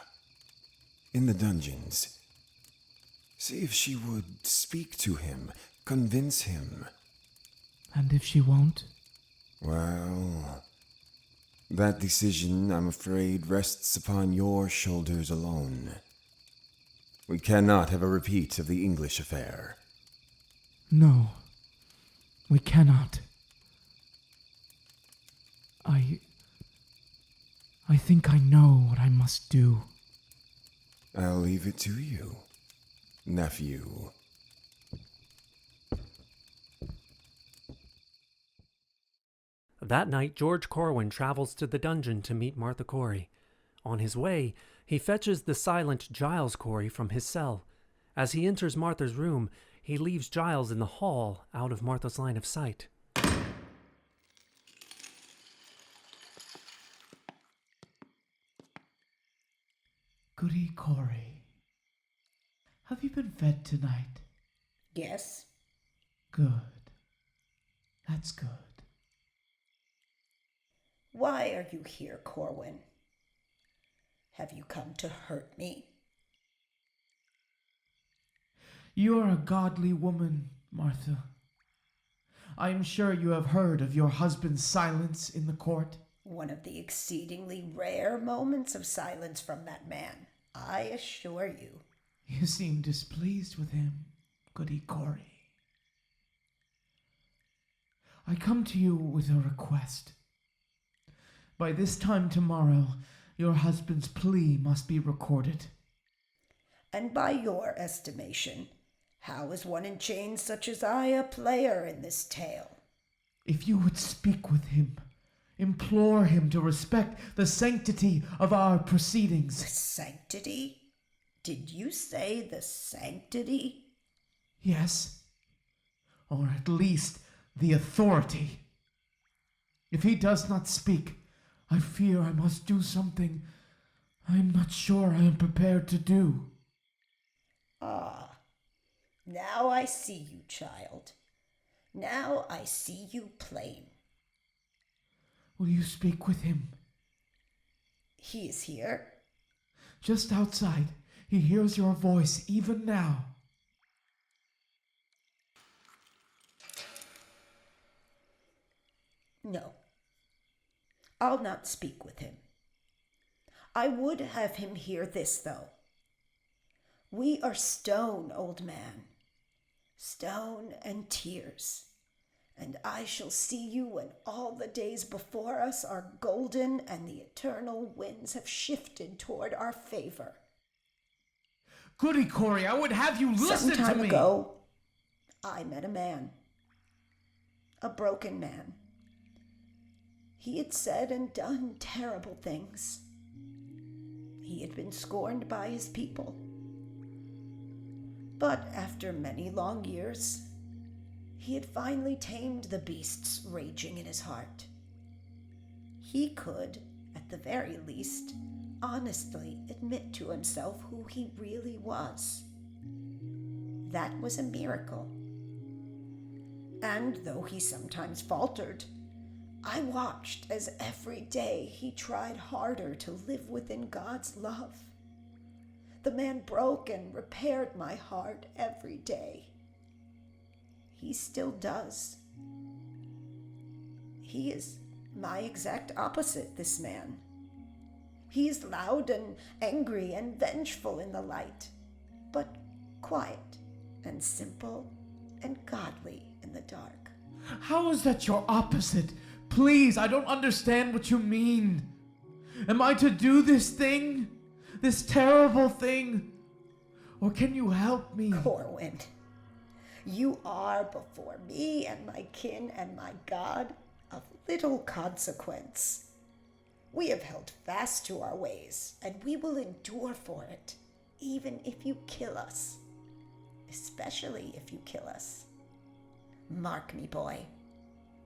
in the dungeons. See if she would speak to him, convince him. And if she won't? Well, that decision, I'm afraid, rests upon your shoulders alone. We cannot have a repeat of the English affair. No, we cannot. I think I know what I must do. I'll leave it to you, nephew. That night, George Corwin travels to the dungeon to meet Martha Corey. On his way, he fetches the silent Giles Corey from his cell. As he enters Martha's room, he leaves Giles in the hall, out of Martha's line of sight. Goody Corey, have you been fed tonight? Yes. Good. That's good. Why are you here, Corwin? Have you come to hurt me? You are a godly woman, Martha. I am sure you have heard of your husband's silence in the court. One of the exceedingly rare moments of silence from that man, I assure you. You seem displeased with him, Goody Corey. I come to you with a request. By this time tomorrow, your husband's plea must be recorded. And by your estimation, how is one in chains such as I a player in this tale? If you would speak with him, implore him to respect the sanctity of our proceedings. The sanctity? Did you say the sanctity? Yes. Or at least the authority. If he does not speak, I fear I must do something I am not sure I am prepared to do. Ah, now I see you, child. Now I see you plain. Will you speak with him? He is here. Just outside. He hears your voice even now. No. I'll not speak with him. I would have him hear this, though. We are stone, old man. Stone and tears. And I shall see you when all the days before us are golden and the eternal winds have shifted toward our favor. Goody Corey, I would have you listen Some time to me. ago, I met a man. A broken man. He had said and done terrible things. He had been scorned by his people. But after many long years, he had finally tamed the beasts raging in his heart. He could, at the very least, honestly admit to himself who he really was. That was a miracle. And though he sometimes faltered, I watched as every day he tried harder to live within God's love. The man broke and repaired my heart every day. He still does. He is my exact opposite, this man. He is loud and angry and vengeful in the light, but quiet and simple and godly in the dark. How is that your opposite? Please, I don't understand what you mean. Am I to do this thing? This terrible thing? Or can you help me? Corwin, you are before me and my kin and my God of little consequence. We have held fast to our ways, and we will endure for it, even if you kill us. Especially if you kill us. Mark me, boy.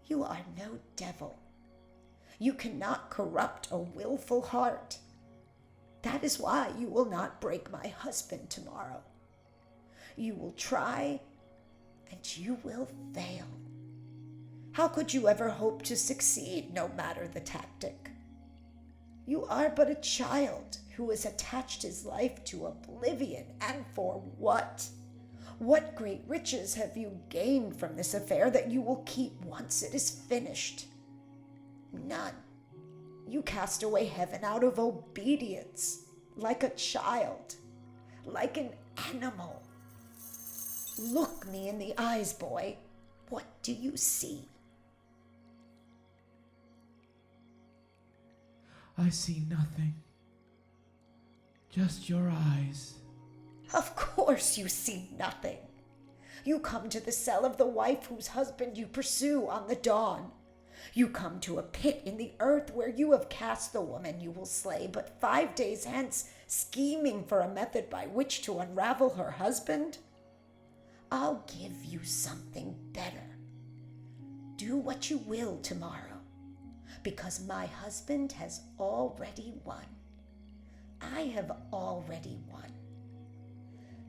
You are no devil. You cannot corrupt a willful heart. That is why you will not break my husband tomorrow. You will try, and you will fail. How could you ever hope to succeed, no matter the tactic? You are but a child who has attached his life to oblivion, and for what? What great riches have you gained from this affair that you will keep once it is finished? None. You cast away heaven out of obedience, like a child, like an animal. Look me in the eyes, boy. What do you see? I see nothing. Just your eyes. Of course you see nothing. You come to the cell of the wife whose husband you pursue on the dawn. You come to a pit in the earth where you have cast the woman you will slay, but 5 days hence, scheming for a method by which to unravel her husband. I'll give you something better. Do what you will tomorrow, because my husband has already won. I have already won.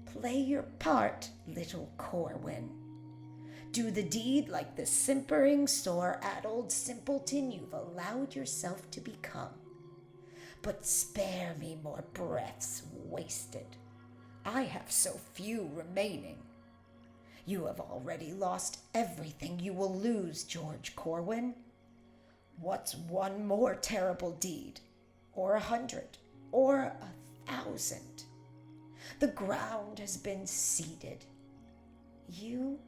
Play your part, little Corwin. Do the deed like the simpering, sore-addled simpleton you've allowed yourself to become. But spare me more breaths wasted. I have so few remaining. You have already lost everything you will lose, George Corwin. What's one more terrible deed? Or 100? Or 1,000? The ground has been seeded. You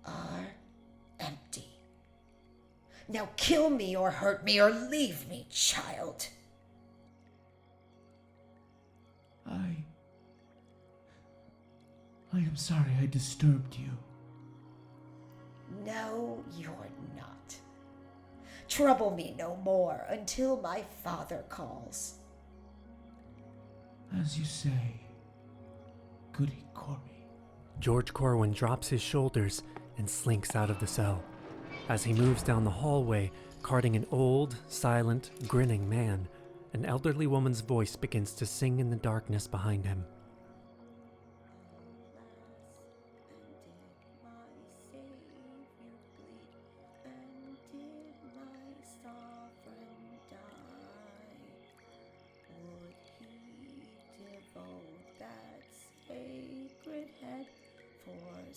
are empty. Now kill me or hurt me or leave me, child. I am sorry I disturbed you. No, you're not. Trouble me no more until my father calls. As you say, Goody Corey. George Corwin drops his shoulders and slinks out of the cell. As he moves down the hallway, carting an old, silent, grinning man, an elderly woman's voice begins to sing in the darkness behind him.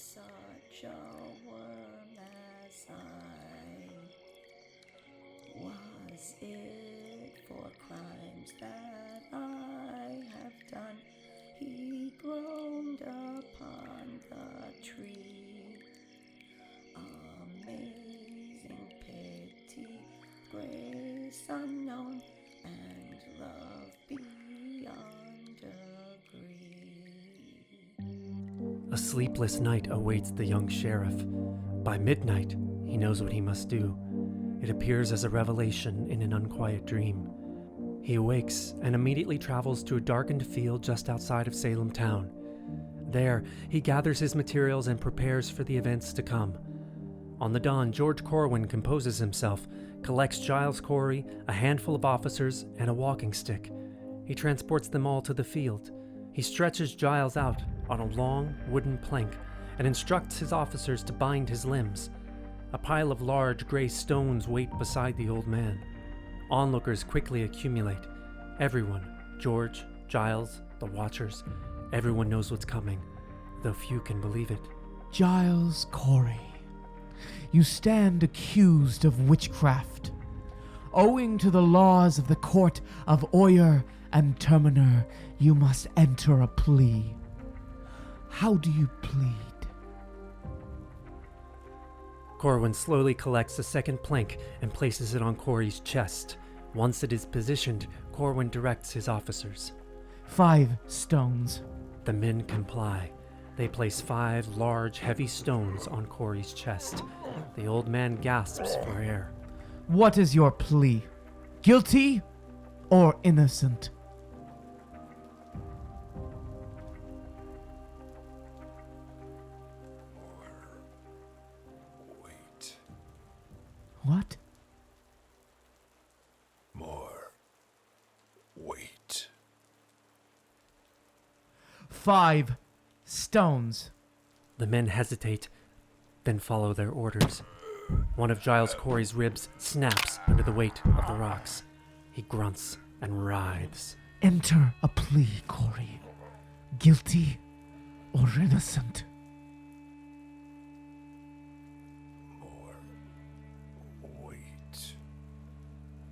Such a worm as I. Was it for crimes that I have done? He groaned upon the tree. Amazing pity, grace unknown, and love beyond degree. sleepless night awaits the young sheriff. By midnight, he knows what he must do. It appears as a revelation in an unquiet dream. He awakes and immediately travels to a darkened field just outside of Salem town. There, he gathers his materials and prepares for the events to come. On the dawn, George Corwin composes himself, collects Giles Corey, a handful of officers, and a walking stick. He transports them all to the field. He stretches Giles out on a long wooden plank and instructs his officers to bind his limbs. A pile of large gray stones wait beside the old man. Onlookers quickly accumulate. Everyone, George, Giles, the Watchers, everyone knows what's coming, though few can believe it. Giles Corey, you stand accused of witchcraft. Owing to the laws of the court of Oyer and Terminer, you must enter a plea. How do you plead? Corwin slowly collects a second plank and places it on Corey's chest. Once it is positioned, Corwin directs his officers. 5 stones. The men comply. They place 5 large, heavy stones on Corey's chest. The old man gasps for air. What is your plea? Guilty or innocent? Wait. What? More. Wait. 5 stones. The men hesitate, then follow their orders. One of Giles Corey's ribs snaps under the weight of the rocks. He grunts and writhes. Enter a plea, Corey. Guilty or innocent? More. Wait.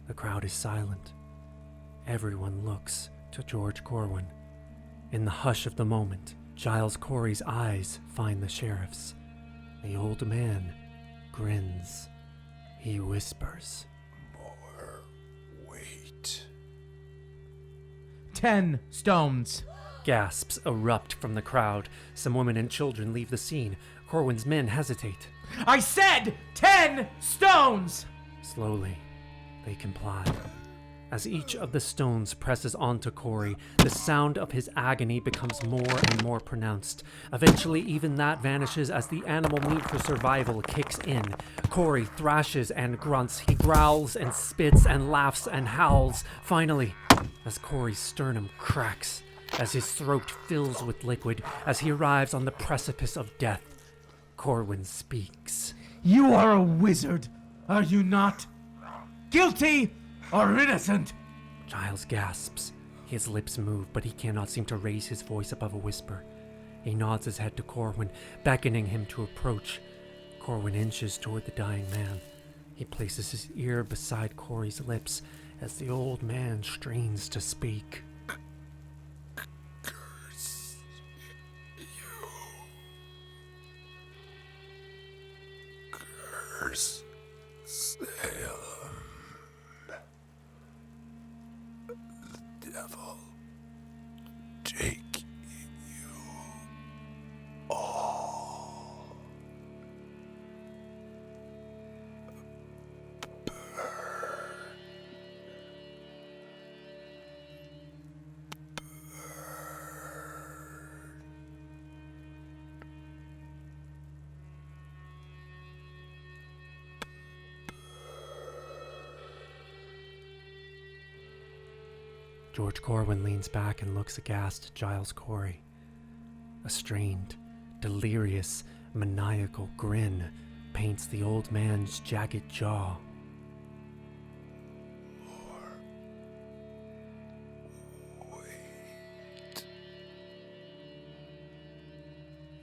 The crowd is silent. Everyone looks to George Corwin. In the hush of the moment, Giles Corey's eyes find the sheriff's. The old man grins. He whispers. More. Wait. 10 stones. Gasps erupt from the crowd. Some women and children leave the scene. Corwin's men hesitate. I said 10 stones! Slowly, they comply. As each of the stones presses onto Corey, the sound of his agony becomes more and more pronounced. Eventually, even that vanishes as the animal need for survival kicks in. Corey thrashes and grunts. He growls and spits and laughs and howls. Finally, as Corey's sternum cracks, as his throat fills with liquid, as he arrives on the precipice of death, Corwin speaks. You are a wizard, are you not? Guilty or innocent? Giles gasps. His lips move, but he cannot seem to raise his voice above a whisper. He nods his head to Corwin, beckoning him to approach. Corwin inches toward the dying man. He places his ear beside Corey's lips as the old man strains to speak. Curse you. Curse Salem. The devil take you all. George Corwin leans back and looks aghast at Giles Corey. A strained, delirious, maniacal grin paints the old man's jagged jaw.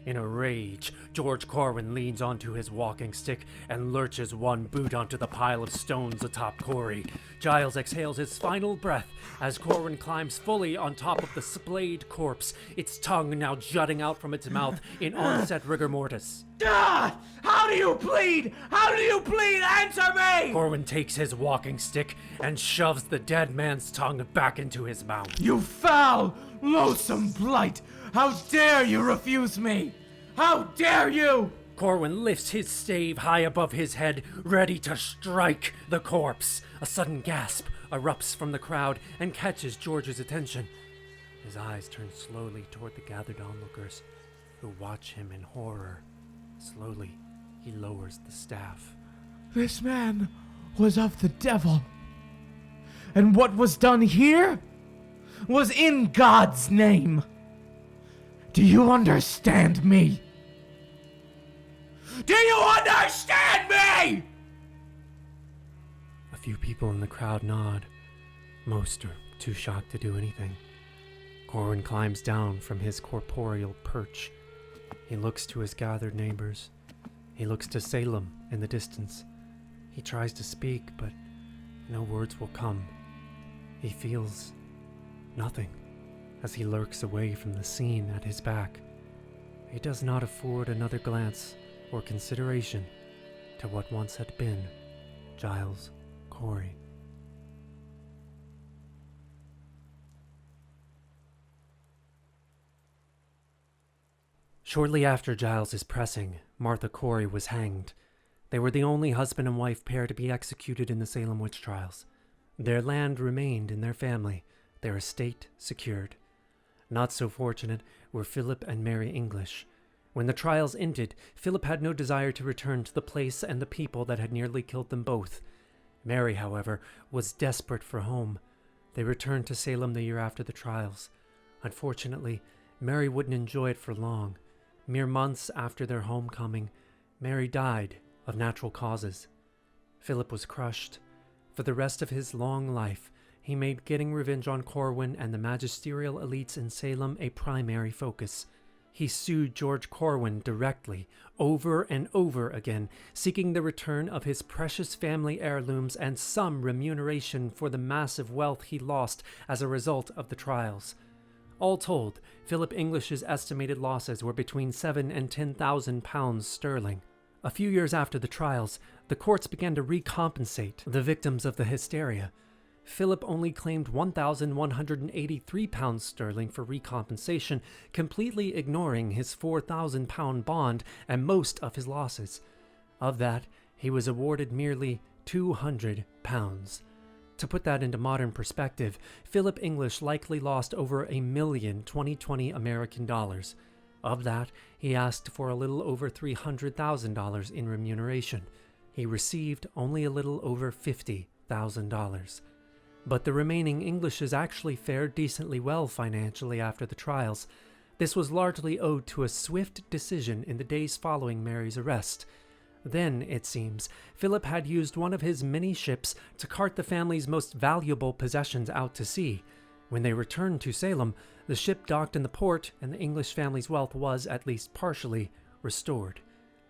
In a rage, George Corwin leans onto his walking stick and lurches one boot onto the pile of stones atop Corey. Giles exhales his final breath as Corwin climbs fully on top of the splayed corpse, its tongue now jutting out from its mouth in onset rigor mortis. How do you plead? How do you plead? Answer me! Corwin takes his walking stick and shoves the dead man's tongue back into his mouth. You foul, loathsome blight! How dare you refuse me? How dare you! Corwin lifts his stave high above his head, ready to strike the corpse. A sudden gasp erupts from the crowd and catches George's attention. His eyes turn slowly toward the gathered onlookers, who watch him in horror. Slowly, he lowers the staff. This man was of the devil. And what was done here was in God's name. Do you understand me? Do you understand me? A few people in the crowd nod. Most are too shocked to do anything. Corwin climbs down from his corporeal perch. He looks to his gathered neighbors. He looks to Salem in the distance. He tries to speak, but no words will come. He feels nothing as he lurks away from the scene at his back. He does not afford another glance or consideration to what once had been Giles Corey. Shortly after Giles's pressing, Martha Corey was hanged. They were the only husband and wife pair to be executed in the Salem Witch Trials. Their land remained in their family, their estate secured. Not so fortunate were Philip and Mary English. When the trials ended, Philip had no desire to return to the place and the people that had nearly killed them both. Mary, however, was desperate for home. They returned to Salem the year after the trials. Unfortunately, Mary wouldn't enjoy it for long. Mere months after their homecoming, Mary died of natural causes. Philip was crushed. For the rest of his long life, he made getting revenge on Corwin and the magisterial elites in Salem a primary focus. He sued George Corwin directly, over and over again, seeking the return of his precious family heirlooms and some remuneration for the massive wealth he lost as a result of the trials. All told, Philip English's estimated losses were between £7,000 and £10,000 sterling. A few years after the trials, the courts began to recompensate the victims of the hysteria. Philip only claimed £1,183 sterling for recompensation, completely ignoring his £4,000 bond and most of his losses. Of that, he was awarded merely £200. To put that into modern perspective, Philip English likely lost over $1 million 2020 American dollars. Of that, he asked for a little over $300,000 in remuneration. He received only a little over $50,000. But the remaining Englishes actually fared decently well financially after the trials. This was largely owed to a swift decision in the days following Mary's arrest. Then, it seems, Philip had used one of his many ships to cart the family's most valuable possessions out to sea. When they returned to Salem, the ship docked in the port and the English family's wealth was, at least partially, restored.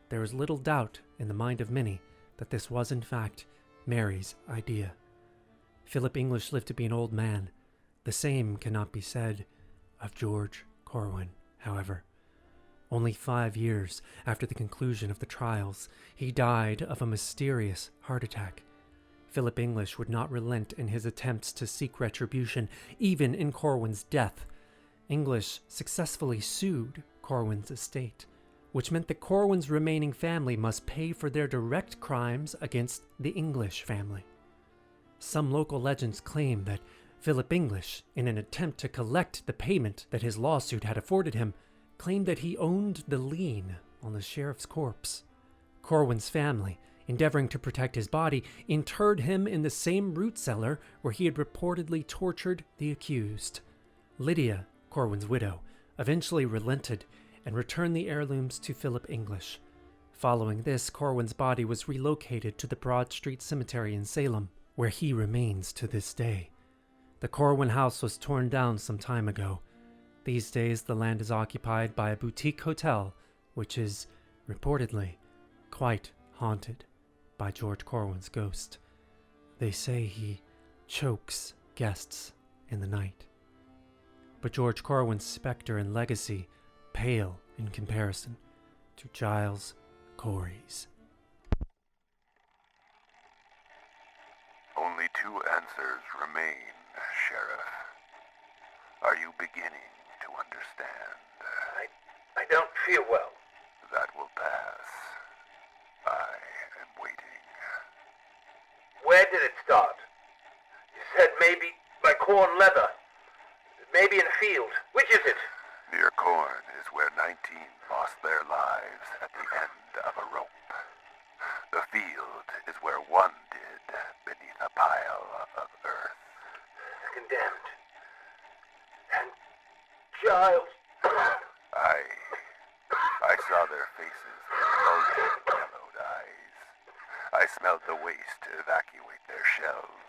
There is little doubt in the mind of many that this was, in fact, Mary's idea. Philip English lived to be an old man. The same cannot be said of George Corwin, however. Only 5 years after the conclusion of the trials, he died of a mysterious heart attack. Philip English would not relent in his attempts to seek retribution, even in Corwin's death. English successfully sued Corwin's estate, which meant that Corwin's remaining family must pay for their direct crimes against the English family. Some local legends claim that Philip English, in an attempt to collect the payment that his lawsuit had afforded him, claimed that he owned the lien on the sheriff's corpse. Corwin's family, endeavoring to protect his body, interred him in the same root cellar where he had reportedly tortured the accused. Lydia, Corwin's widow, eventually relented and returned the heirlooms to Philip English. Following this, Corwin's body was relocated to the Broad Street Cemetery in Salem, where he remains to this day. The Corwin house was torn down some time ago. These days, the land is occupied by a boutique hotel, which is, reportedly, quite haunted by George Corwin's ghost. They say he chokes guests in the night. But George Corwin's specter and legacy pale in comparison to Giles Corey's. Only 2 answers remain, Sheriff. Are you beginning to understand? I don't feel well. pass. I am waiting. Where did it start? You said maybe by corn leather. Maybe in a field. Which is it? Near corn is where 19 lost their lives at the end of a rope. The field is where one did beneath a pile of earth. Condemned. And Giles. I saw their faces, their bulging, yellowed eyes. I smelled the waste evacuate their shells.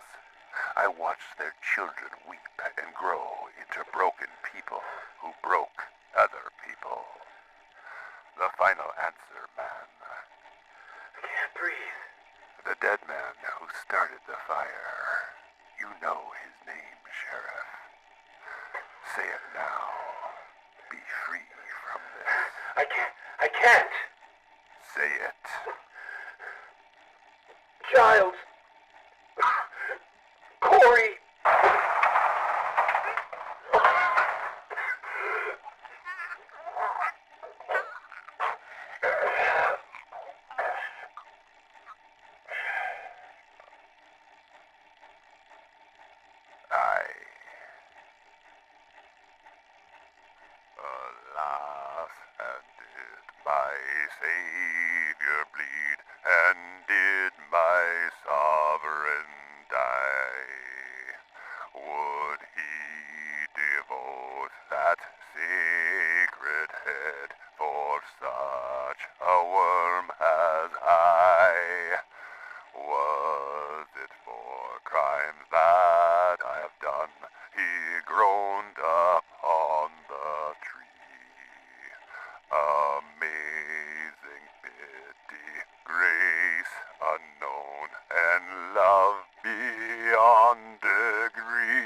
I watched their children weep and grow into broken people who broke other people. The final answer, man. I can't breathe. The dead man who started the fire. You know his name, Sheriff. Say it now. Be free from this. I can't. Say it. Giles. Corey. Alas, and did my Savior bleed, and did my sovereign die? Would he devote that sacred head for such a worm as I? Was it for crimes that I have done? He groaned upon the tree. Amazing pity, grace unknown, and love beyond degree.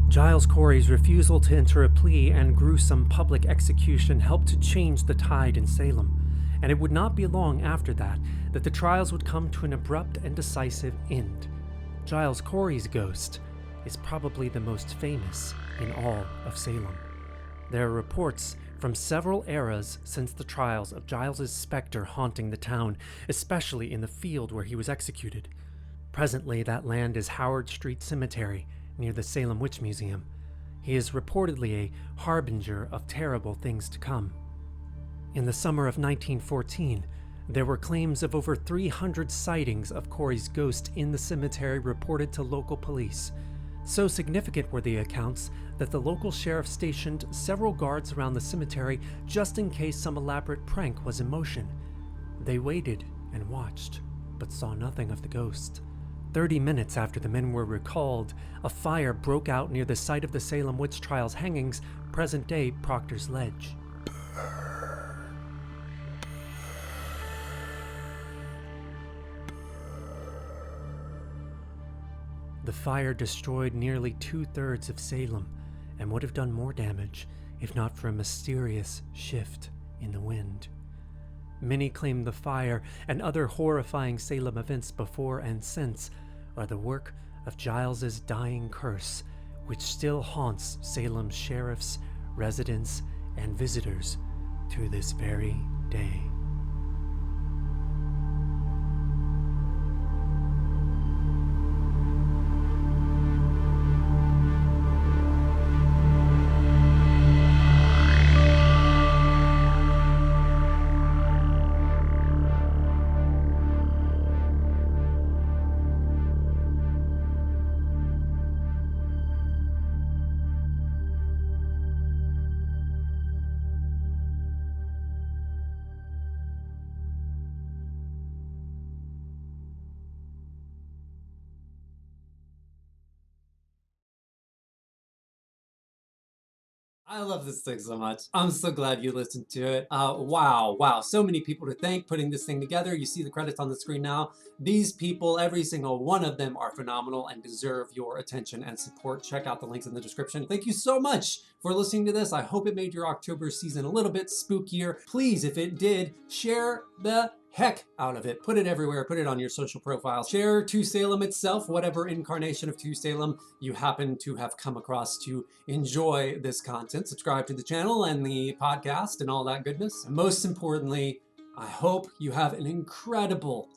Giles Corey's refusal to enter a plea and gruesome public execution helped to change the tide in Salem, and it would not be long after that the trials would come to an abrupt and decisive end. Giles Corey's ghost is probably the most famous in all of Salem. There are reports from several eras since the trials of Giles's specter haunting the town, especially in the field where he was executed. Presently, that land is Howard Street Cemetery, near the Salem Witch Museum. He is reportedly a harbinger of terrible things to come. In the summer of 1914, there were claims of over 300 sightings of Corey's ghost in the cemetery reported to local police. So significant were the accounts that the local sheriff stationed several guards around the cemetery just in case some elaborate prank was in motion. They waited and watched, but saw nothing of the ghost. 30 minutes after the men were recalled, a fire broke out near the site of the Salem Witch Trials hangings, present-day Proctor's Ledge. The fire destroyed nearly 2/3 of Salem and would have done more damage if not for a mysterious shift in the wind. Many claim the fire and other horrifying Salem events before and since are the work of Giles's dying curse, which still haunts Salem's sheriffs, residents, and visitors to this very day. I love this thing so much. I'm so glad you listened to it. Wow. So many people to thank putting this thing together. You see the credits on the screen now. These people, every single one of them, are phenomenal and deserve your attention and support. Check out the links in the description. Thank you so much for listening to this. I hope it made your October season a little bit spookier. Please, if it did, share the heck out of it. Put it everywhere. Put it on your social profiles. Share To Salem itself, whatever incarnation of To Salem you happen to have come across to enjoy this content. Subscribe to the channel and the podcast and all that goodness. And most importantly, I hope you have an incredible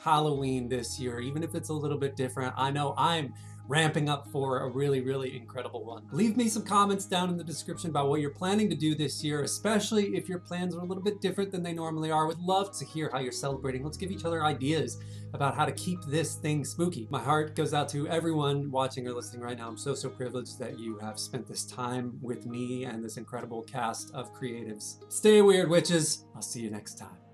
Halloween this year, even if it's a little bit different. I know I'm ramping up for a really incredible one. Leave me some comments down in the description about what you're planning to do this year, especially if your plans are a little bit different than they normally are. Would love to hear how you're celebrating. Let's give each other ideas about how to keep this thing spooky. My heart goes out to everyone watching or listening right now. I'm so privileged that you have spent this time with me and this incredible cast of creatives. Stay weird, witches. I'll see you next time.